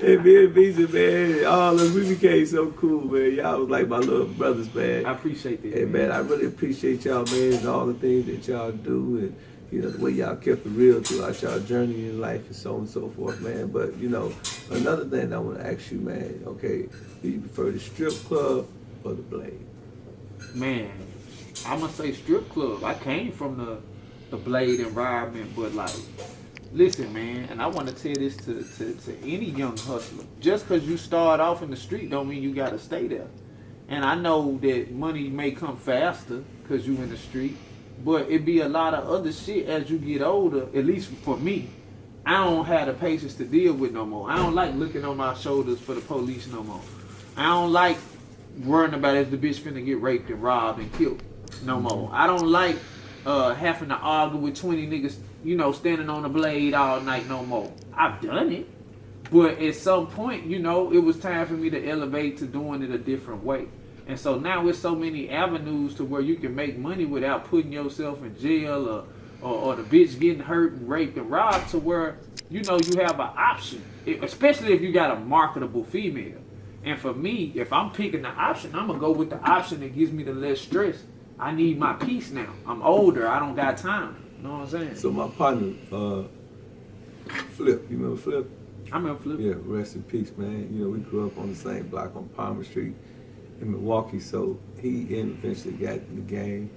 Speaker 1: saying? And me and Visa, man, and all of us, we became so cool, man. Y'all was like my little brothers, man.
Speaker 2: I appreciate that.
Speaker 1: Hey, man, I really appreciate y'all, man, and all the things that y'all do, and you know, the way y'all kept it real throughout y'all journey in life and so on and so forth, man. But, you know, another thing I want to ask you, man, okay, do you prefer the strip club or the Blade?
Speaker 2: Man, I'm going to say strip club. I came from the Blade environment, but, like, listen, man, and I want to tell this to any young hustler. Just because you start off in the street don't mean you got to stay there. And I know that money may come faster because you in the street. But it be a lot of other shit as you get older, at least for me. I don't have the patience to deal with no more. I don't like looking on my shoulders for the police no more. I don't like worrying about if the bitch finna get raped and robbed and killed no more. I don't like having to argue with 20 niggas, you know, standing on a blade all night no more. I've done it. But at some point, you know, it was time for me to elevate to doing it a different way. And so now there's so many avenues to where you can make money without putting yourself in jail or the bitch getting hurt and raped and robbed, to where, you know, you have an option, especially if you got a marketable female. And for me, if I'm picking the option, I'm going to go with the option that gives me the less stress. I need my peace now. I'm older. I don't got time. You know what I'm saying?
Speaker 1: So my partner, Flip, you remember Flip?
Speaker 2: I remember Flip.
Speaker 1: Yeah, rest in peace, man. You know, we grew up on the same block on Palmer Street in Milwaukee, so he eventually got in the game.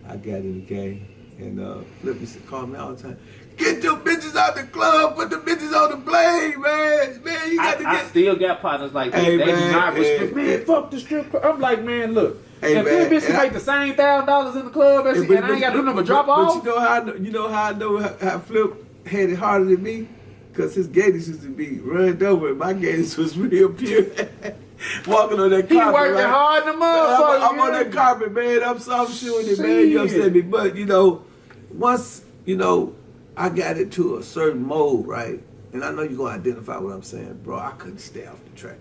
Speaker 1: I got in the game, and Flip used to call me all the time. Get your bitches out the club, put the bitches on the Blade, man. Man, you got to get.
Speaker 2: I still got partners like that.
Speaker 1: Hey,
Speaker 2: They do
Speaker 1: man,
Speaker 2: not respect.
Speaker 1: hey,
Speaker 2: Man, fuck the strip club. I'm like, man, look.
Speaker 1: Hey,
Speaker 2: if
Speaker 1: man,
Speaker 2: this bitch make the same $1,000 in the club and I ain't got to do nothing but drop off.
Speaker 1: But you know how I know how Flip had it harder than me? Because his gators used to be runned over, and my gators was real pure. Walking on that carpet.
Speaker 2: He working
Speaker 1: right?
Speaker 2: hard in the motherfucker.
Speaker 1: I'm on that carpet, man. I'm shooting it, man. You know what I'm saying? But, you know, once, you know, I got into a certain mode, right? And I know you're going to identify what I'm saying, bro. I couldn't stay off the track.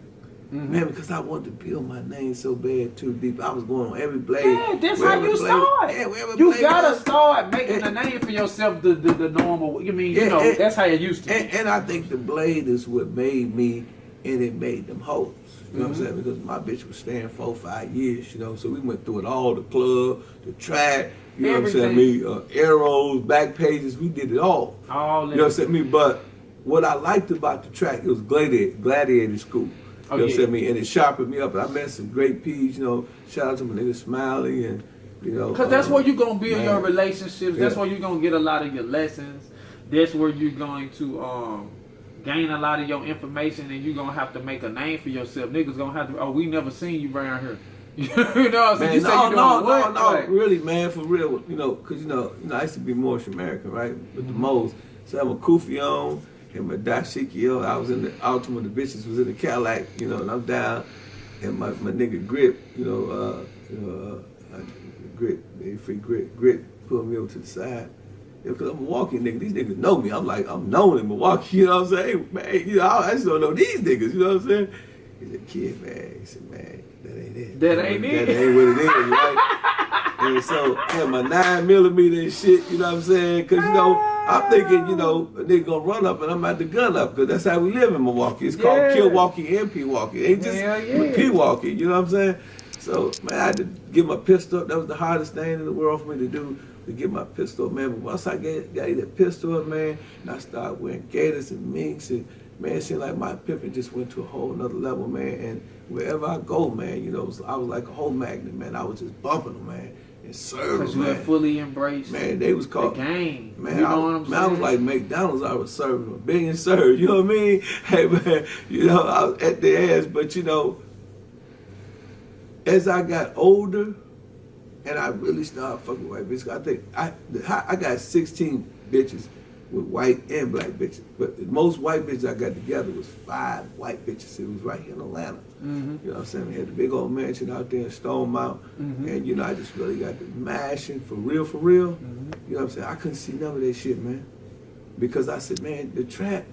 Speaker 1: Mm-hmm. Man, because I wanted to build my name so bad, too deep. I was going on every Blade.
Speaker 2: Yeah, that's how you start.
Speaker 1: Yeah,
Speaker 2: you gotta start making a name for yourself the normal. You mean, you know, that's how it used to be.
Speaker 1: And I think the Blade is what made me, and it made them hoes. You know what I'm saying? Because my bitch was staying 4-5 years, you know. So we went through it all, the club, the track, you know what I'm saying? Arrows, back pages, we did it all.
Speaker 2: All
Speaker 1: you know what I'm saying? But what I liked about the track, it was gladiator school. You know what I'm saying? And it sharpened me up. And I met some great P's, you know. Shout out to my nigga Smiley and, you know.
Speaker 2: Because that's where you're going to build your relationships. That's where you're going to get a lot of your lessons. That's where you're going to gain a lot of your information, and you're going to have to make a name for yourself. Niggas going to have to, oh, we never seen you around here. You know what I'm saying?
Speaker 1: No, really, man, for real. You know, because, you know, I used to be Moorish American, right? With the Moles. So I have a kufi on. And my dashiki, I was in the Altima, the bitches was in the Cadillac, you know, and I'm down, and my nigga Grip, Grit pulled me over to the side, Because I'm a Milwaukee nigga. These niggas know me. I'm like, I'm known in Milwaukee. You know what I'm saying? Hey, man, you know, I just don't know these niggas. You know what I'm saying? He said, kid, man. He said, man, that ain't it.
Speaker 2: That ain't it.
Speaker 1: That ain't what it is, right? And so I had my 9mm and shit. You know what I'm saying? Because, you know, I'm thinking, you know, a nigga gonna run up and I'm at the gun up. Because that's how we live in Milwaukee. It's called Milwaukee and Pewaukee. It ain't just Pewaukee. You know what I'm saying? So, man, I had to get my pistol up. That was the hardest thing in the world for me to do, to get my pistol up, man. But once I got that pistol up, man, and I started wearing gaiters and minks, and, man, it seemed like my pimping just went to a whole nother level, man. And wherever I go, man, you know, I was like a whole magnet, man. I was just bumping them, man, and serving,
Speaker 2: because you
Speaker 1: man.
Speaker 2: had fully embraced,
Speaker 1: man, they was called
Speaker 2: the game.
Speaker 1: Man,
Speaker 2: you know what I'm saying?
Speaker 1: I was like McDonald's. I was serving them, being served. You know what I mean? Hey, man, you know, I was at their ass, but you know, as I got older, and I really started fucking white bitches, I think I got 16 bitches with white and black bitches. But the most white bitches I got together was 5 white bitches. It was right here in Atlanta.
Speaker 2: Mm-hmm.
Speaker 1: You know what I'm saying? We had the big old mansion out there in Stone Mount.
Speaker 2: Mm-hmm.
Speaker 1: And, you know, I just really got the mashing for real, for real.
Speaker 2: Mm-hmm.
Speaker 1: You know what I'm saying? I couldn't see none of that shit, man. Because I said, man, the trap,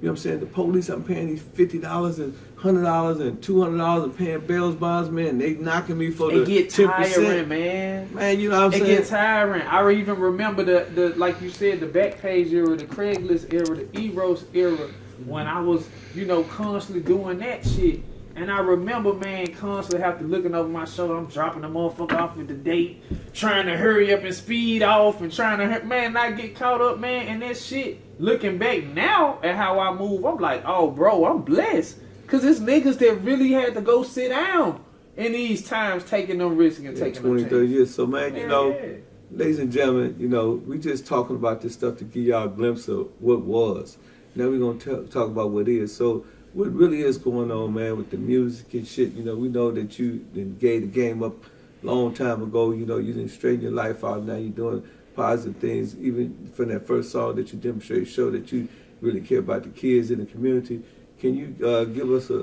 Speaker 1: you know what I'm saying? The police, I'm paying these $50 and $100 and $200 and paying bail bonds, man. They knocking me for the 10%.
Speaker 2: It get tiring, man.
Speaker 1: Man, you know what I'm saying?
Speaker 2: It get tiring. I even remember the like you said, the Backpage era, the Craigslist era, the Eros era, when I was, you know, constantly doing that shit. And I remember, man, constantly have to looking over my shoulder. I'm dropping the motherfucker off at the date, trying to hurry up and speed off and trying to, man, not get caught up, man. And that shit, looking back now at how I move, I'm like, oh, bro, I'm blessed. Because it's niggas that really had to go sit down in these times, taking them risks and taking them
Speaker 1: 20, 30
Speaker 2: chances.
Speaker 1: years. So, man, you know, ladies and gentlemen, you know, we just talking about this stuff to give y'all a glimpse of what was. Now we're going to talk about what is. So, what really is going on, man, with the music and shit, you know, we know that you done gave the game up a long time ago. You know, you didn't straighten your life out. Now you're doing positive things. Even from that first song that you demonstrated, show that you really care about the kids in the community. Can you give us a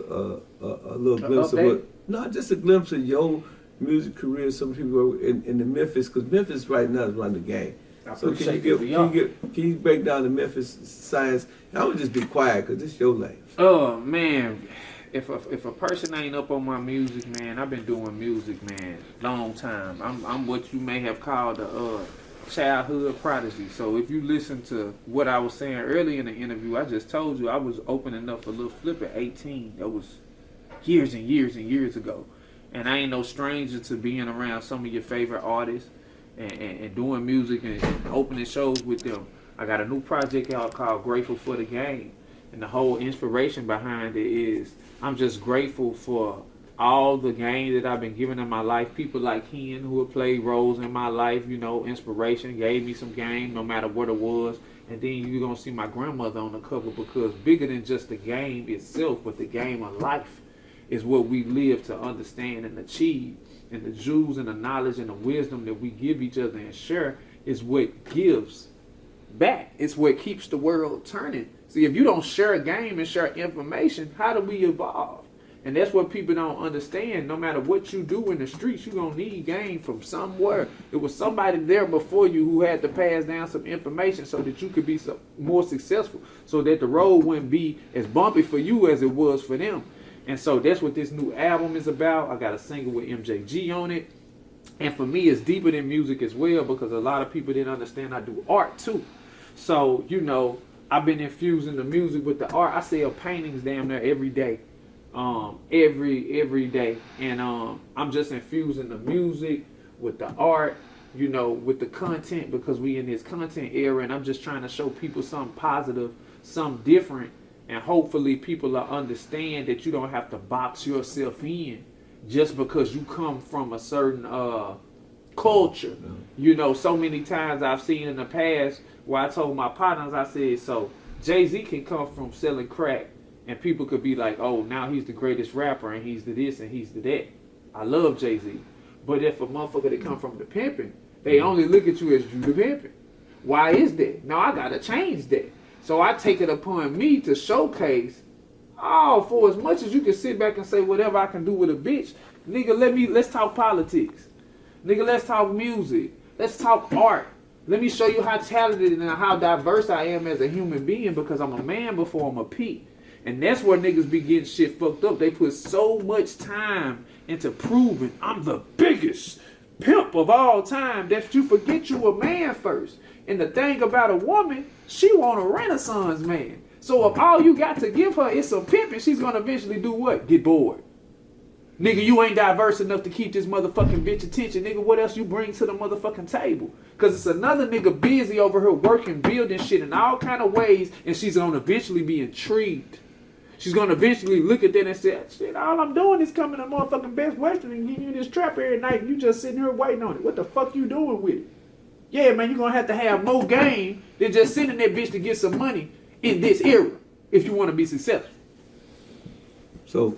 Speaker 1: little glimpse of what, not just a glimpse of your music career, some people are in the Memphis, because Memphis right now is running the game. So can you break down the Memphis science? And I would just be quiet because this your lane.
Speaker 2: Oh man, if a person ain't up on my music, man, I've been doing music, man, long time. I'm what you may have called a childhood prodigy. So if you listen to what I was saying earlier in the interview, I just told you I was opening up a little flip at 18. That was years and years and years ago. And I ain't no stranger to being around some of your favorite artists and doing music and opening shows with them. I got a new project out called Grateful for the Game. And the whole inspiration behind it is I'm just grateful for all the game that I've been given in my life. People like KENS who have played roles in my life, you know, inspiration, gave me some game no matter what it was. And then you're going to see my grandmother on the cover, because bigger than just the game itself, but the game of life is what we live to understand and achieve. And the jewels and the knowledge and the wisdom that we give each other and share is what gives back. It's what keeps the world turning. See, if you don't share a game and share information, how do we evolve? And that's what people don't understand. No matter what you do in the streets, you're going to need game from somewhere. It was somebody there before you who had to pass down some information so that you could be more successful, so that the road wouldn't be as bumpy for you as it was for them. And so that's what this new album is about. I got a single with MJG on it. And for me, it's deeper than music as well, because a lot of people didn't understand I do art too. So, you know, I've been infusing the music with the art. I sell paintings damn near every day. Every day. And I'm just infusing the music with the art, you know, with the content, because we in this content era, and I'm just trying to show people something positive, something different. And hopefully people will understand that you don't have to box yourself in just because you come from a certain culture. You know, so many times I've seen in the past where I told my partners, I said, so Jay-Z can come from selling crack and people could be like, oh, now he's the greatest rapper and he's the this and he's the that. I love Jay-Z. But if a motherfucker that come from the pimping, they only look at you as you the pimping. Why is that? Now I gotta change that. So I take it upon me to showcase, oh, for as much as you can sit back and say whatever I can do with a bitch, nigga, let's talk politics. Nigga, let's talk music. Let's talk art. Let me show you how talented and how diverse I am as a human being because I'm a man before I'm a P. And that's where niggas be getting shit fucked up. They put so much time into proving I'm the biggest pimp of all time that you forget you a man first. And the thing about a woman, she want a Renaissance man. So if all you got to give her is some pimping, she's gonna eventually do what? Get bored. Nigga, you ain't diverse enough to keep this motherfucking bitch attention. Nigga, what else you bring to the motherfucking table? Because it's another nigga busy over here working, building shit in all kind of ways, and she's going to eventually be intrigued. She's going to eventually look at that and say, shit, all I'm doing is coming to motherfucking Best Western and giving you this trap every night, and you just sitting here waiting on it. What the fuck you doing with it? Yeah, man, you're going to have more game than just sending that bitch to get some money in this era if you want to be successful.
Speaker 1: So,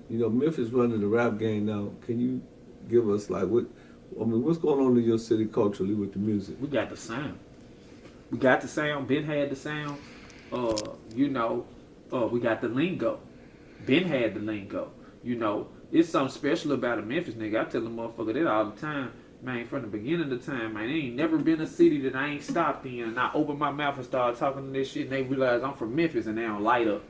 Speaker 1: Memphis running the rap game now. Can you give us what's going on in your city culturally with the music?
Speaker 2: We got the sound. Ben had the sound. We got the lingo. Ben had the lingo. It's something special about a Memphis nigga. I tell the motherfucker that all the time. Man, from the beginning of the time, man, there ain't never been a city that I ain't stopped in and I open my mouth and start talking to this shit and they realize I'm from Memphis and they don't light up.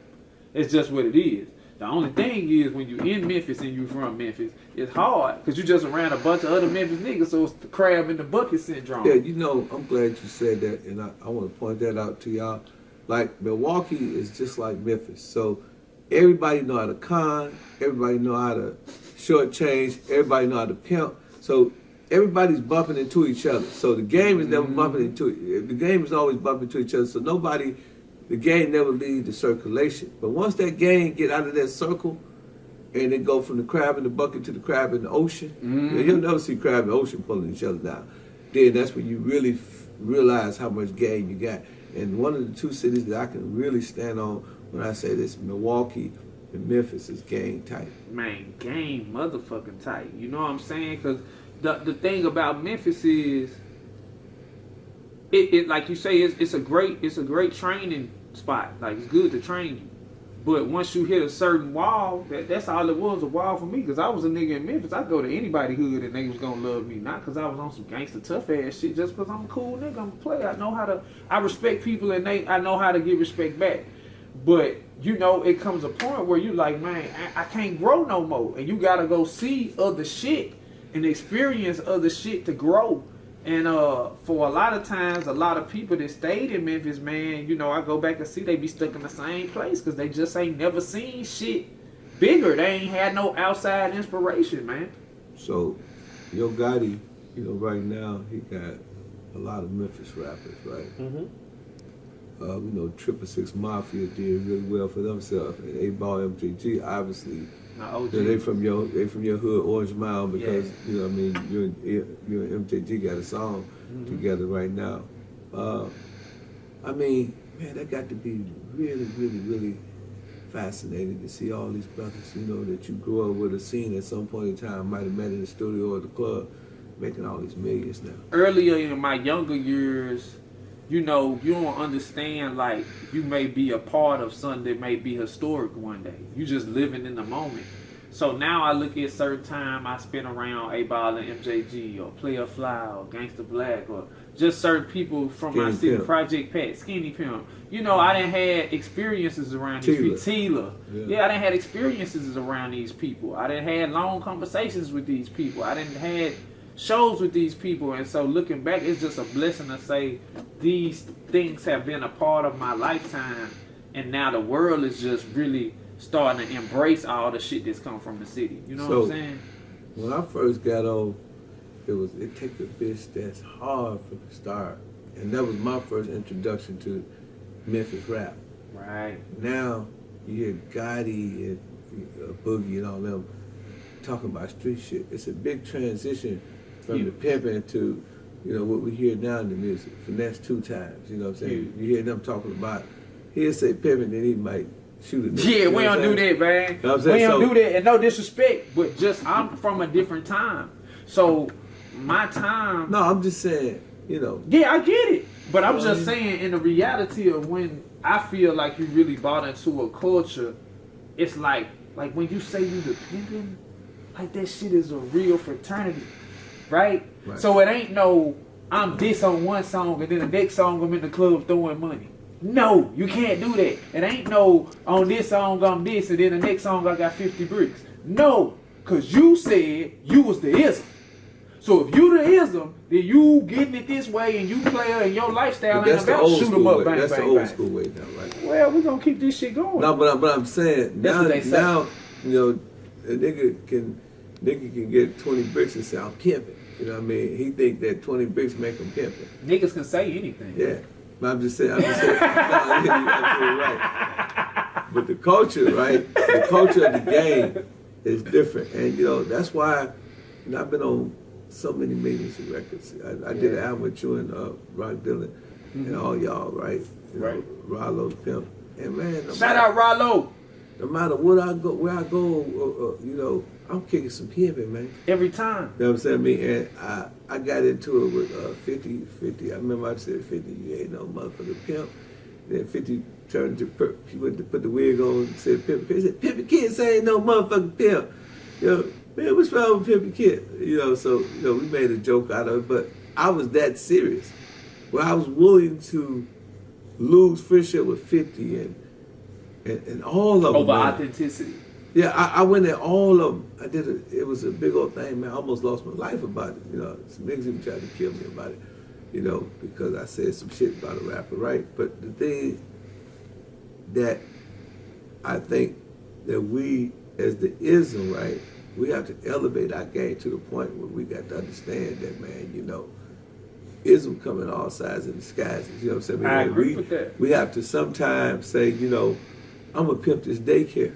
Speaker 2: It's just what it is. The only thing is when you in Memphis and you from Memphis, it's hard because you just around a bunch of other Memphis niggas, so it's the crab in the bucket syndrome.
Speaker 1: Yeah, I'm glad you said that, and I want to point that out to y'all. Like, Milwaukee is just like Memphis. So everybody know how to con, everybody know how to shortchange, everybody know how to pimp. So everybody's bumping into each other. So the game is never bumping into it. The game is always bumping into each other. So the game never leaves the circulation. But once that game get out of that circle and it go from the crab in the bucket to the crab in the ocean, you'll never see crab in the ocean pulling each other down. Then that's when you really realize how much game you got. And one of the two cities that I can really stand on when I say this, Milwaukee and Memphis, is game tight.
Speaker 2: Man, game motherfucking tight. You know what I'm saying? Because the thing about Memphis is, it like you say, it's a great training spot. Like, it's good to train you. But once you hit a certain wall, that's all it was, a wall for me. Because I was a nigga in Memphis. I go to anybody hood and they was going to love me. Not because I was on some gangster tough ass shit. Just because I'm a cool nigga. I'm a player. I respect people and I know how to give respect back. But, it comes a point where you like, man, I can't grow no more. And you got to go see other shit and experience other shit to grow. And for a lot of times, a lot of people that stayed in Memphis, man, I go back and see they be stuck in the same place because they just ain't never seen shit bigger. They ain't had no outside inspiration, man.
Speaker 1: So, Yo Gotti, right now, he got a lot of Memphis rappers, right?
Speaker 2: Mm-hmm.
Speaker 1: 666 Mafia did really well for themselves. And A-Ball MJG, obviously, they from your hood, Orange Mound, because you and MJG got a song together right now. That got to be really, really, really fascinating to see all these brothers, that you grew up with a scene at some point in time, might have met in the studio or the club, making all these millions now.
Speaker 2: Earlier in my younger years, you don't understand, like, you may be a part of something that may be historic one day. You just living in the moment. So now I look at certain time I spend around A-Ball and MJG or Player Fly or Gangsta Black or just certain people from my city, Project Pat, Skinny Pimp. I done had experiences around these people. Tila. Yeah, I done had experiences around these people. I done had long conversations with these people. I done had shows with these people, and so looking back, it's just a blessing to say these things have been a part of my lifetime, and now the world is just really starting to embrace all the shit that's come from the city. You know what I'm saying?
Speaker 1: When I first got on, it take a bitch that's hard for the start, and that was my first introduction to Memphis rap.
Speaker 2: Right.
Speaker 1: Now you hear Gotti and Boogie and all them talking about street shit. It's a big transition from the pimping to, what we hear now in the music. Finesse 2 times, you know what I'm saying? You hear them talking about, he'll say pimping, then he might shoot it.
Speaker 2: Yeah, we don't do that, man.
Speaker 1: You know
Speaker 2: we don't do that, and no disrespect, but just I'm from a different time. So my time...
Speaker 1: No, I'm just saying,
Speaker 2: Yeah, I get it. But I'm just saying, in the reality of when I feel like you really bought into a culture, it's like when you say you the pimping, like that shit is a real fraternity, right? So it ain't no I'm this on one song and then the next song I'm in the club throwing money. No, you can't do that. It ain't no on this song I'm this and then the next song I got 50 bricks. No, cause you said you was the ism. So if you the ism, then you getting it this way and you player and your lifestyle ain't about shoot them up, bang,
Speaker 1: that's
Speaker 2: bang,
Speaker 1: the old
Speaker 2: bang.
Speaker 1: school way now, right?
Speaker 2: Well, we're gonna keep this shit going.
Speaker 1: No, but I'm saying now, you know, a nigga can get 20 bricks and say I'm pimping. You know what I mean? He think that 20 bricks make him pimping.
Speaker 2: Niggas can say anything.
Speaker 1: Yeah, but I'm just saying. No, you're absolutely right. But the culture, right? The culture of the game is different, and you know that's why. You know, I've been on so many millions of records. I did an album with you and Rock Dylan and all y'all, right? You know, Rollo, Pimp, and man,
Speaker 2: shout out Rollo.
Speaker 1: No matter what I go, where I go, you know, I'm kicking some pimping, man.
Speaker 2: Every time.
Speaker 1: You know what I'm saying? I mean, and I got into it with 50. I remember I said 50, you ain't no motherfucker pimp. Then 50 turned to he went to put the wig on and said pimp. He said, Pimpin' Kid say ain't no motherfucking pimp. You know, man, what's wrong with Pimpin' Kid? You know, so, you know, we made a joke out of it, but I was that serious. Where I was willing to lose friendship with 50 and all of them.
Speaker 2: Over authenticity.
Speaker 1: Yeah, I went at all of them. It was a big old thing, man. I almost lost my life about it. You know, some niggas even tried to kill me about it, you know, because I said some shit about a rapper, right? But the thing that I think that we, as the ism, right, we have to elevate our game to the point where we got to understand that, man, you know, ism come in all sizes and disguises. You know what I'm saying?
Speaker 2: I agree with that.
Speaker 1: We have to sometimes say, you know, I'm going to pimp this daycare.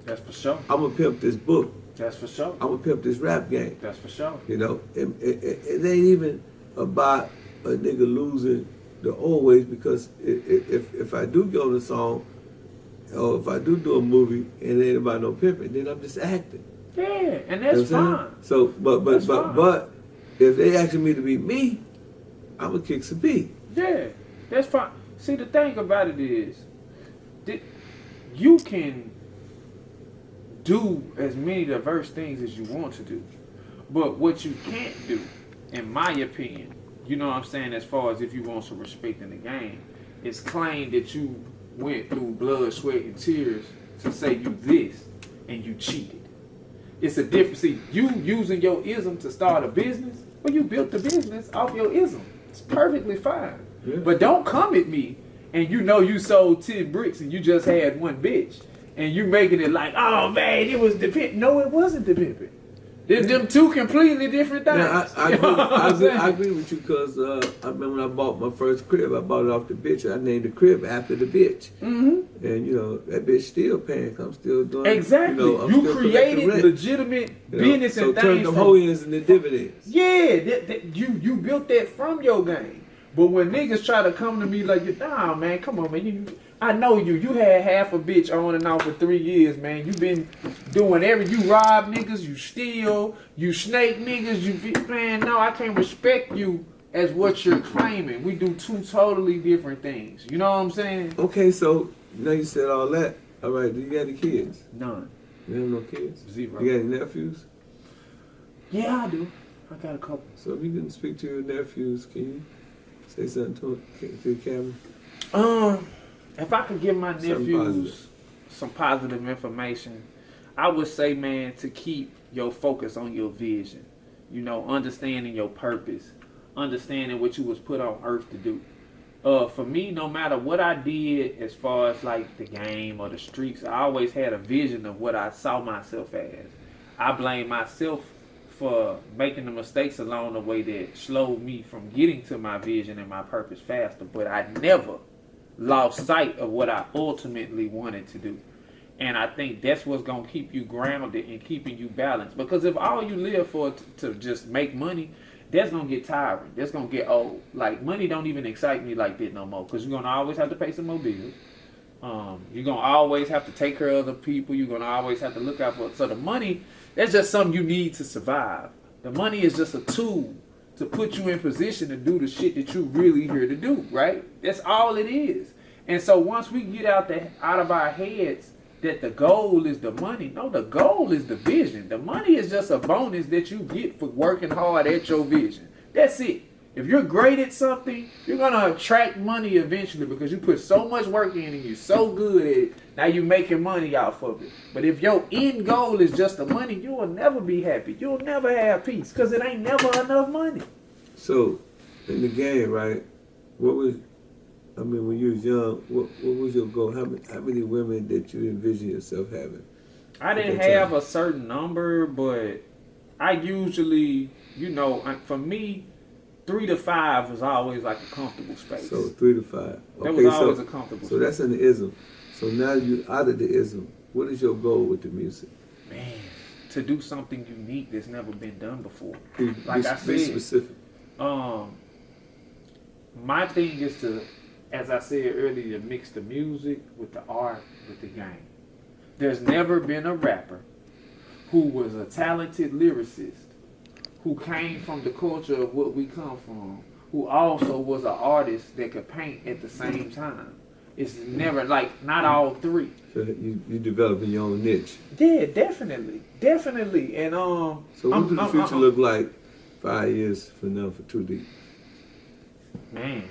Speaker 2: That's for sure.
Speaker 1: I'm going to pimp this book.
Speaker 2: That's for sure.
Speaker 1: I'm going to pimp this rap game.
Speaker 2: That's for sure.
Speaker 1: You know, it ain't even about a nigga losing the old ways, because if I do go on a song or if I do a movie and it ain't about no pimping, then I'm just acting.
Speaker 2: Yeah, and that's fine.
Speaker 1: So, but if they asking me to be me, I'm going to kick some beat.
Speaker 2: Yeah, that's fine. See, the thing about it is, you can do as many diverse things as you want to do. But what you can't do, in my opinion, you know what I'm saying, as far as if you want some respect in the game, is claim that you went through blood, sweat, and tears to say you this and you cheated. It's a difference. See, you using your ism to start a business, well, you built the business off your ism. It's perfectly fine. Yeah. But don't come at me and you know you sold 10 bricks and you just had one bitch. And you making it like, oh man, it was the pimp. No, it wasn't the pimping. Them two completely different things.
Speaker 1: Yeah, I agree with you, because I remember when I bought my first crib, I bought it off the bitch. I named the crib after the bitch. Mm-hmm. And, you know, that bitch still paying. I'm still doing
Speaker 2: exactly.
Speaker 1: You know,
Speaker 2: you created legitimate business
Speaker 1: so
Speaker 2: and things.
Speaker 1: So turn the holdings into dividends.
Speaker 2: Yeah, you built that from your game. But when niggas try to come to me like, nah, man, come on, man. I know you. You had half a bitch on and off for 3 years, man. You been doing you rob niggas, you steal, you snake niggas, man, no, I can't respect you as what you're claiming. We do two totally different things. You know what I'm saying?
Speaker 1: Okay, so now you said all that. All right, do you got any kids?
Speaker 2: None.
Speaker 1: You have no kids?
Speaker 2: Zero.
Speaker 1: You got any nephews?
Speaker 2: Yeah, I do. I got a couple.
Speaker 1: So if you can speak to your nephews, can you say something to the camera?
Speaker 2: If I could give my nephews some positive information, I would say, man, to keep your focus on your vision. You know, understanding your purpose, understanding what you was put on earth to do. For me, no matter what I did as far as like the game or the streets, I always had a vision of what I saw myself as. I blame myself for making the mistakes along the way that slowed me from getting to my vision and my purpose faster, but I never lost sight of what I ultimately wanted to do. And I think that's what's going to keep you grounded and keeping you balanced. Because if all you live for to just make money, that's going to get tiring. That's going to get old. Like, money don't even excite me like that no more. Because you're going to always have to pay some more bills. You're going to always have to take care of other people. You're going to always have to look out for it. So the money, that's just something you need to survive. The money is just a tool to put you in position to do the shit that you really here to do, right? That's all it is. And so once we get out of our heads that the goal is the money, no, the goal is the vision. The money is just a bonus that you get for working hard at your vision. That's it. If you're great at something, you're gonna attract money eventually because you put so much work in and you're so good at it. Now you're making money off of it. But if your end goal is just the money, you will never be happy. You'll never have peace because it ain't never enough money.
Speaker 1: So, in the game, right? When you was young, what was your goal? How many women did you envision yourself having?
Speaker 2: I didn't have a certain number, but I usually, for me, 3 to 5 was always like a comfortable space.
Speaker 1: So 3 to 5.
Speaker 2: That was always a comfortable space.
Speaker 1: So that's in the ism. So now you out of the ism. What is your goal with the music?
Speaker 2: Man, to do something unique that's never been done before.
Speaker 1: Be specific.
Speaker 2: My thing is to, as I said earlier, mix the music with the art with the game. There's never been a rapper who was a talented lyricist, who came from the culture of what we come from, who also was an artist that could paint at the same time. It's never, not all three.
Speaker 1: So you developing your own niche.
Speaker 2: Yeah, definitely. And
Speaker 1: so what does the future look like 5 years from now for 2D?
Speaker 2: Man,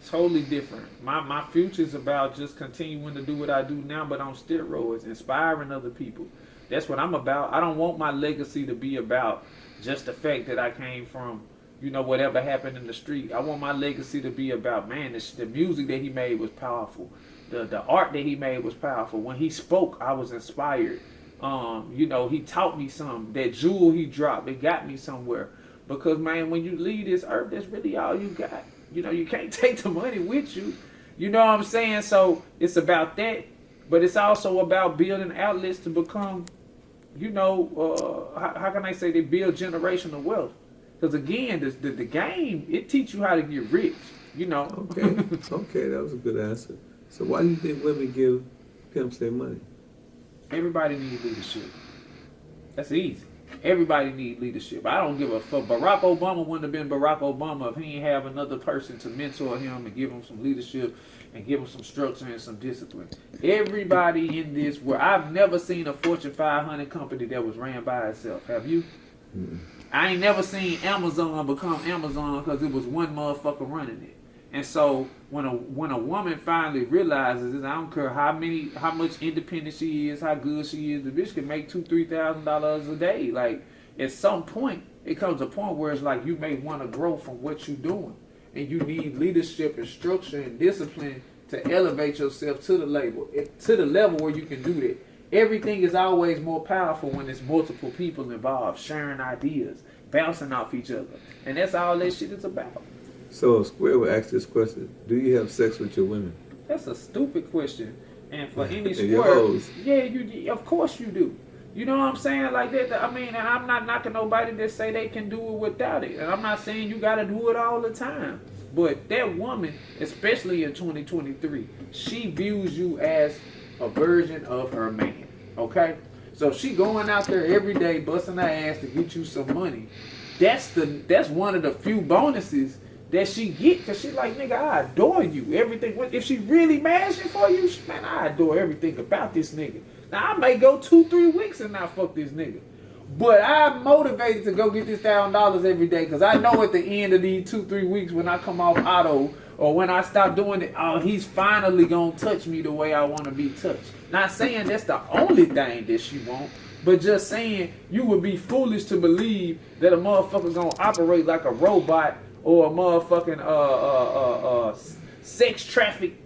Speaker 2: totally different. My future's about just continuing to do what I do now, but on steroids, inspiring other people. That's what I'm about. I don't want my legacy to be about just the fact that I came from, whatever happened in the street. I want my legacy to be about, man, the music that he made was powerful. The art that he made was powerful. When he spoke, I was inspired. He taught me something. That jewel he dropped, it got me somewhere. Because, man, when you leave this earth, that's really all you got. You can't take the money with you. You know what I'm saying? So it's about that. But it's also about building outlets to become, how can I say, they build generational wealth. Because, again, the game, it teach you how to get rich,
Speaker 1: Okay, that was a good answer. So why do you think women give pimps their money?
Speaker 2: Everybody needs leadership. That's easy. Everybody needs leadership. I don't give a fuck. Barack Obama wouldn't have been Barack Obama if he didn't have another person to mentor him and give him some leadership and give him some structure and some discipline. Everybody in this world, I've never seen a Fortune 500 company that was ran by itself. Have you? Mm-mm. I ain't never seen Amazon become Amazon because it was one motherfucker running it. And so when a woman finally realizes it, I don't care how much independent she is, how good she is, the bitch can make $2,000-$3,000 a day. Like, at some point, it comes a point where it's like you may want to grow from what you're doing, and you need leadership and structure and discipline to elevate yourself to the level where you can do that. Everything is always more powerful when there's multiple people involved, sharing ideas, bouncing off each other, and that's all that shit is about.
Speaker 1: So Square will ask this question: do you have sex with your women?
Speaker 2: That's a stupid question. And for any Square, yeah, of course you do. You know what I'm saying? Like that. I mean, and I'm not knocking nobody that say they can do it without it. And I'm not saying you got to do it all the time. But that woman, especially in 2023, she views you as a version of her man. Okay? So if she going out there every day busting her ass to get you some money, that's one of the few bonuses that she get, because she like, nigga, I adore you. Everything. If she really mashing for you, man, I adore everything about this nigga. Now, I may go 2-3 weeks and not fuck this nigga. But I'm motivated to go get this $1,000 every day, because I know at the end of these 2-3 weeks when I come off auto or when I stop doing it, oh, he's finally going to touch me the way I want to be touched. Not saying that's the only thing that she want, but just saying you would be foolish to believe that a motherfucker going to operate like a robot or a motherfucking sex traffic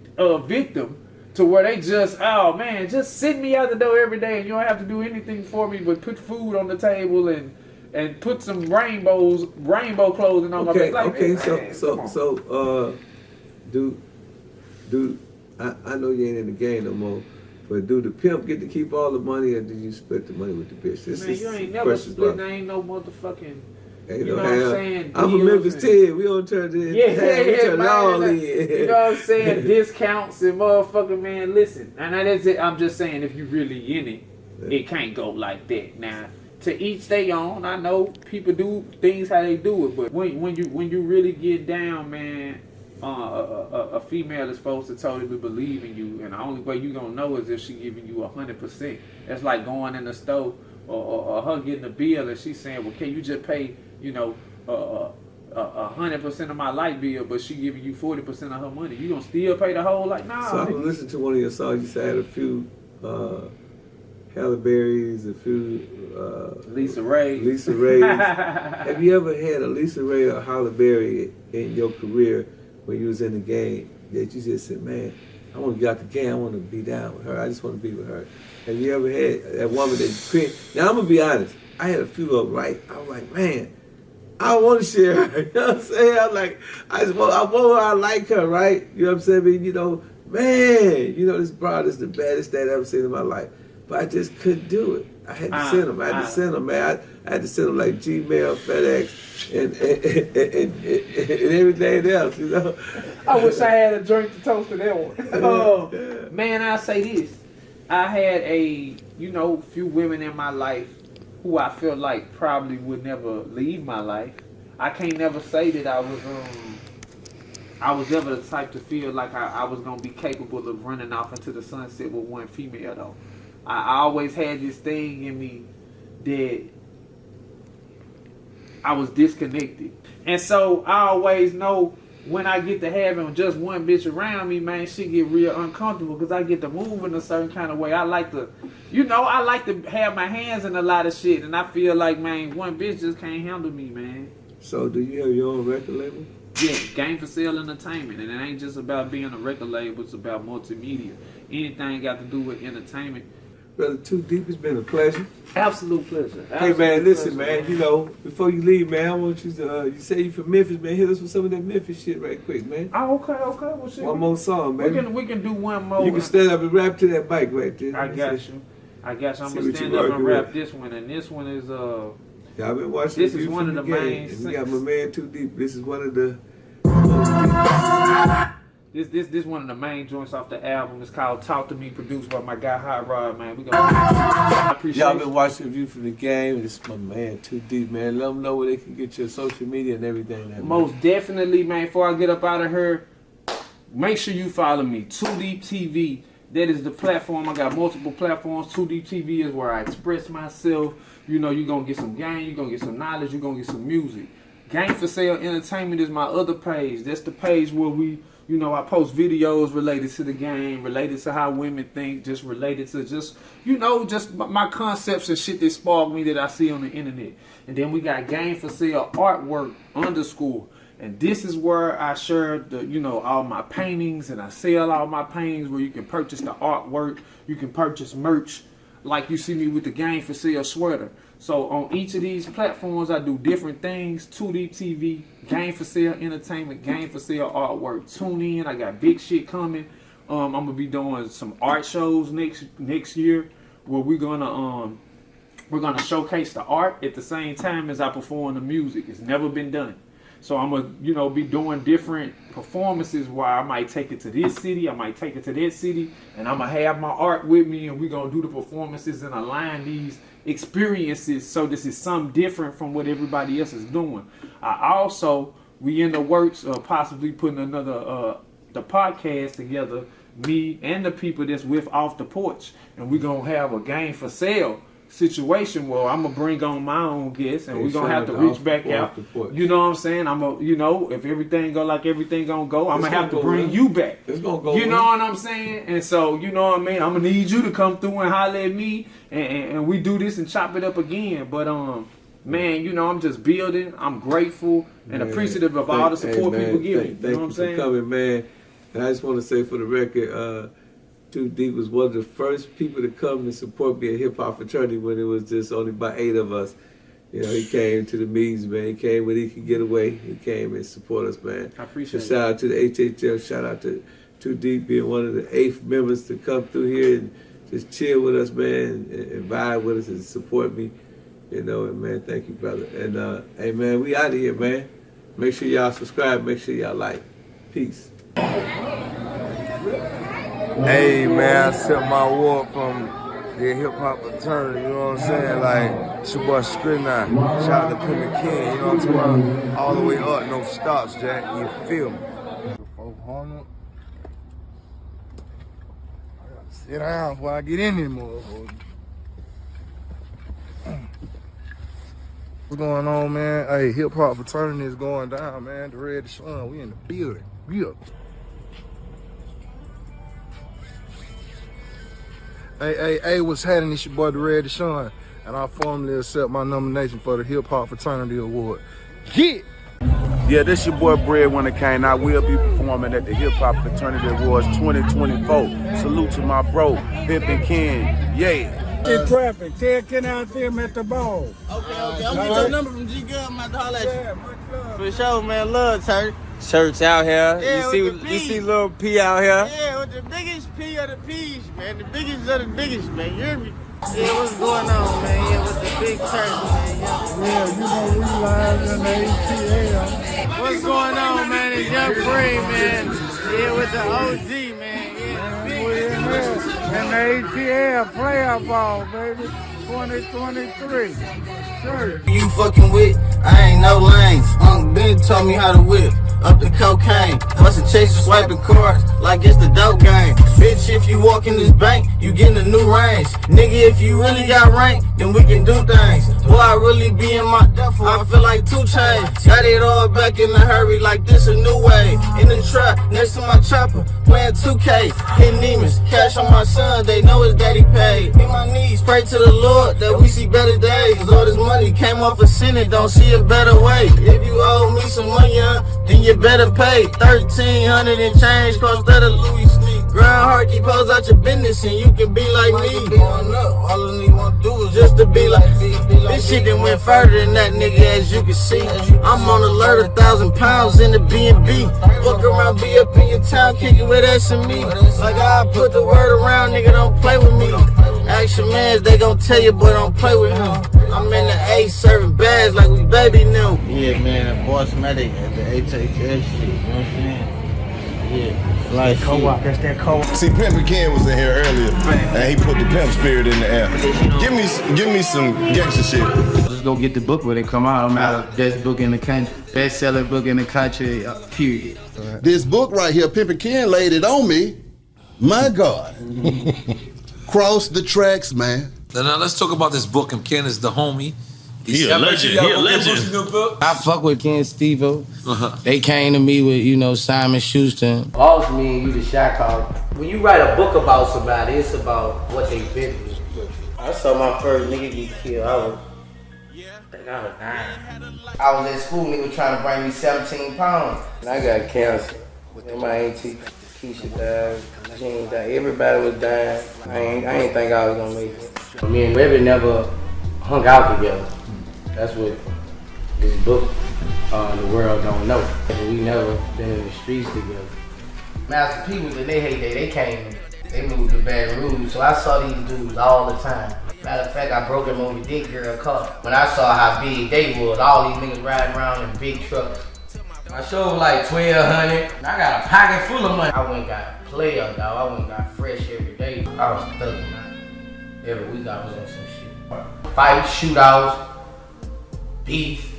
Speaker 2: victim, to where they just, oh man, just send me out the door every day and you don't have to do anything for me but put food on the table and put some rainbow clothing on my face. Like,
Speaker 1: okay,
Speaker 2: man,
Speaker 1: so I know you ain't in the game no more, but do the pimp get to keep all the money, or do you split the money with the bitch?
Speaker 2: Man, you ain't never split. There ain't no motherfucking.
Speaker 1: You know what I'm saying? I'm from Memphis 10. We don't turn it in.
Speaker 2: We turn
Speaker 1: it all in.
Speaker 2: You know what I'm saying? Discounts and motherfucking, man, listen. And that's it. I'm just saying, if you really in it, it can't go like that. Now, to each their own. I know people do things how they do it, but when you really get down, man, a female is supposed to totally believe in you, and the only way you gonna know is if she giving you 100%. That's like going in the store or her getting a bill and she's saying, well, can you just pay, 100% of my light bill, but she giving you 40% of her money. You gonna still pay the whole nah.
Speaker 1: So I was listening to one of your songs. You said a few Halle Berrys, a few
Speaker 2: Lisa Ray.
Speaker 1: Have you ever had a Lisa Ray or Halle Berry in your career when you was in the game that you just said, man, I want to get out the game, I want to be down with her, I just want to be with her? Have you ever had that woman that you create? Now I'm gonna be honest, I had a few of them, right? I was like, man, I want to share her. You know what I'm saying? I'm like, I want her, I like her, right? You know what I'm saying? I mean, you know, man, you know, this broad is the baddest thing I've ever seen in my life. But I just couldn't do it. I had to send them. I had to send them, man. I had to send them like Gmail, FedEx, and everything else, you know.
Speaker 2: I wish I had a drink to toast to that one. Man, I say this. I had few women in my life who I feel like probably would never leave my life. I can't never say that I was ever the type to feel like I was going to be capable of running off into the sunset with one female, though. I always had this thing in me that I was disconnected. And so I always know when I get to having just one bitch around me, man, shit get real uncomfortable because I get to move in a certain kind of way. I like to have my hands in a lot of shit. And I feel like, man, one bitch just can't handle me, man.
Speaker 1: So do you have your own record label?
Speaker 2: Yeah, Game for Sale Entertainment. And it ain't just about being a record label, it's about multimedia. Anything got to do with entertainment.
Speaker 1: Brother Too Deep, it's been a pleasure.
Speaker 2: Absolute pleasure.
Speaker 1: Hey man, listen, man. You know, before you leave, man, I want you to. You say you from Memphis, man. Hit us with some of that Memphis shit right quick, man.
Speaker 2: Oh, okay. Well, shit.
Speaker 1: One more song, man.
Speaker 2: We can do one more.
Speaker 1: You can stand up and rap to that bike right there.
Speaker 2: I got you. I'm gonna stand up and rap this one, and this one is
Speaker 1: Yeah, I've been watching.
Speaker 2: This is one of the main.
Speaker 1: And we got my man Too Deep. This is one of the.
Speaker 2: This one of the main joints off the album. It's called Talk to Me, produced by my guy Hot Rod, man. I appreciate
Speaker 1: y'all been watching View from the Game. This is my man Too Deep, man. Let them know where they can get your social media and everything.
Speaker 2: Most definitely, man. Before I get up out of here, make sure you follow me, Too Deep TV. That is the platform. I got multiple platforms. Too Deep TV is where I express myself. You know, you're going to get some game, you're going to get some knowledge, you're going to get some music. Game for Sale Entertainment is my other page. That's the page where I post videos related to the game, related to how women think, just related to just my concepts and shit that spark me that I see on the internet. And then we got Game for Sale Artwork _ and this is where I share all my paintings, and I sell all my paintings where you can purchase the artwork, you can purchase merch, like you see me with the Game for Sale sweater. So on each of these platforms, I do different things. Too Deep TV, Game for Sale Entertainment, Game for Sale Artwork. Tune in. I got big shit coming. I'm gonna be doing some art shows next year where we're gonna showcase the art at the same time as I perform the music. It's never been done. So I'm gonna be doing different performances where I might take it to this city, I might take it to that city, and I'm gonna have my art with me, and we're gonna do the performances and align these experiences so this is something different from what everybody else is doing. We in the works of possibly putting another the podcast together, me and the people that's with Off the Porch, and we're gonna have a Game for Sale situation where I'm gonna bring on my own guests, and we're gonna have to reach back out. You know what I'm saying? If everything go like everything gonna go, I'm gonna have to bring you back. It's gonna go. You know what I'm saying? And so, you know what I mean? I'm gonna need you to come through and holler at me, and we do this and chop it up again. But man, I'm just building. I'm grateful and appreciative of all the support people give me. You know what I'm saying?
Speaker 1: Thank you for coming, man. And I just want to say for the record, Too Deep was one of the first people to come and support me at Hip Hop Fraternity when it was just only about 8 of us. He came to the meetings, man. He came when he could get away. He came and support us, man.
Speaker 2: I appreciate it.
Speaker 1: Shout out to the HHF. Shout out to Too Deep being one of the 8th members to come through here and just chill with us, man, and vibe with us and support me. And man, thank you, brother. And hey, man, we out of here, man. Make sure y'all subscribe. Make sure y'all like. Peace.
Speaker 3: Hey man, I set my award from the hip hop fraternity, you know what I'm saying? Like, it's your boy Skrilla. Shout out to PIMP, you know what I'm talking about? All the way up, no stops, Jack, you feel me? 400. I gotta sit down before I get in this motherfucker. What's going on, man? Hey, Hip Hop Fraternity is going down, man. The Red Sun, we in the building. Yeah. Hey, what's happening? It's your boy, the Red Sun, and I formally accept my nomination for the Hip Hop Fraternity Award. Get!
Speaker 4: Yeah, this your boy Breadwinner Kane. I will be performing at the Hip Hop Fraternity Awards 2024. Salute to my bro, Pimp and Ken. Yeah.
Speaker 5: In traffic, tell Ken out there at the ball.
Speaker 6: Okay. I'm getting your number from G Gun. I'm about to holler at you. For sure, man. Love church.
Speaker 7: Church out here.
Speaker 6: Yeah,
Speaker 7: you see little P out here.
Speaker 6: Yeah, with the biggest P of the P's, man. The biggest of the biggest, man. You hear me? Yeah, what's going on, man? Yeah, with the big church, man.
Speaker 5: Yeah, you know we live in the ATL.
Speaker 6: What's going on, man? It's Young Free, man. Yeah, with the OG, man. Yeah, the big
Speaker 5: We're in there. And the ATL playoff ball, baby. 2023. Sure.
Speaker 6: You fucking with, I ain't no lane. Unc Ben taught me how to whip up the cocaine. Bustin' chasing, swiping cards like it's the dope game. Bitch, if you walk in this bank, you getting a new range. Nigga, if you really got rank, then we can do things. Boy, I really be in my duffel, I feel like 2 Chainz. Got it all back in a hurry like this a new way. In the trap, next to my chopper, playing 2K. Hitting demons, cash on my son, they know his daddy paid. Hit my knees, pray to the Lord that we see better days. All this money came off a Senate, don't see a better way. If you owe me some money, then you better pay. 1,300 and change, cost that a Louis sneak. Grind hard, keep hoes out your business, and you can be like me. All a nigga wanna do is just to be like me. This shit done went further than that, nigga, as you can see. I'm on alert, 1,000 pounds in the B&B. Fuck around, be up in your town, kick it with S&Me. Like I put the word around, nigga, don't play with me. Action mans, they gon' tell you, boy, don't play with him. I'm in the A serving bags like we baby new. Yeah, man, a boss medic at the HHF shit, you know what I'm saying? Yeah, like co-op, that's that co-op.
Speaker 8: See, Pimp and Ken was in here earlier, and he put the pimp spirit in the air. Give me some gangster shit.
Speaker 9: Just go get the book when it come out. I'm out of best book in the country, best-selling book in the country, period.
Speaker 8: This book right here, Pimp and Ken laid it on me. My God. Cross the tracks, man.
Speaker 10: Now let's talk about this book. And Ken is the homie.
Speaker 11: He a legend. He a legend.
Speaker 9: I fuck with Ken Steve-O. They came to me with, Simon Schuster.
Speaker 7: Boss me and you the shot call. When you write a book about somebody, it's about what they've been through.
Speaker 6: I saw my first nigga get killed. I was 9. I was at school, nigga trying to bring me 17 pounds.
Speaker 7: And I got cancer. And my auntie Keisha died. Jean died. Everybody was dying. I ain't think I was gonna make it. Me and Revy never hung out together. That's what this book, the world don't know. We never been in the streets together.
Speaker 6: Master P was in their heyday. They moved to Baton Rouge, so I saw these dudes all the time. Matter of fact, I broke them over Dick Girl car. When I saw how big they was, all these niggas riding around in big trucks. My show was like 1,200, and I got a pocket full of money. I went and got player, dog. I went and got fresh every day. I was thugging, man. Every week I was on some shit. Fights, shootouts, beef.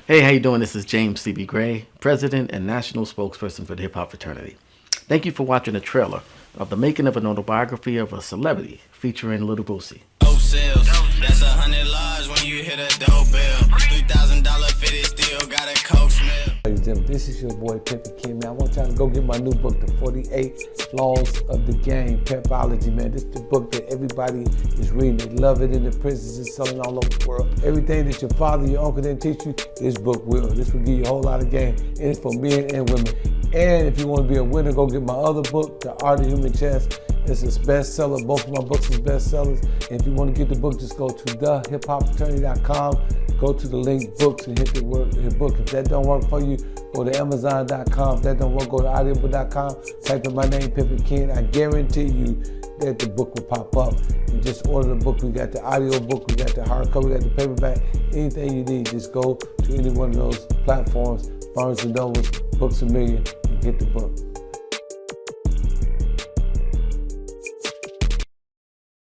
Speaker 12: Hey, how you doing? This is James C.B. Gray, President and National Spokesperson for the Hip Hop Fraternity. Thank you for watching a trailer of the making of an autobiography of a celebrity featuring Little Boosie.
Speaker 13: Sales. That's 100 large when you hit a doorbell. $3,000 fitted, still got a coke smell.
Speaker 1: Ladies and gentlemen, this is your boy Pimp and Ken. Man, I want y'all to go get my new book, The 48 Laws of the Game, Pepology, man. This is the book that everybody is reading. They love it, and the prisons is selling all over the world. Everything that your father, your uncle didn't teach you, this book will. This will give you a whole lot of game, and it's for men and women. And if you want to be a winner, go get my other book, The Art of Human Chess. It's a bestseller. Both of my books are bestsellers. And if you want to get the book, just go to thehiphopfraternity.com. Go to the link books and hit the book. If that don't work for you, go to Amazon.com. If that don't work, go to audiobook.com. Type in my name, Pimp and Ken. I guarantee you that the book will pop up. And just order the book. We got the audio book, we got the hardcover, we got the paperback. Anything you need, just go to any one of those platforms, Barnes & Nobles, Books A Million, and get the book.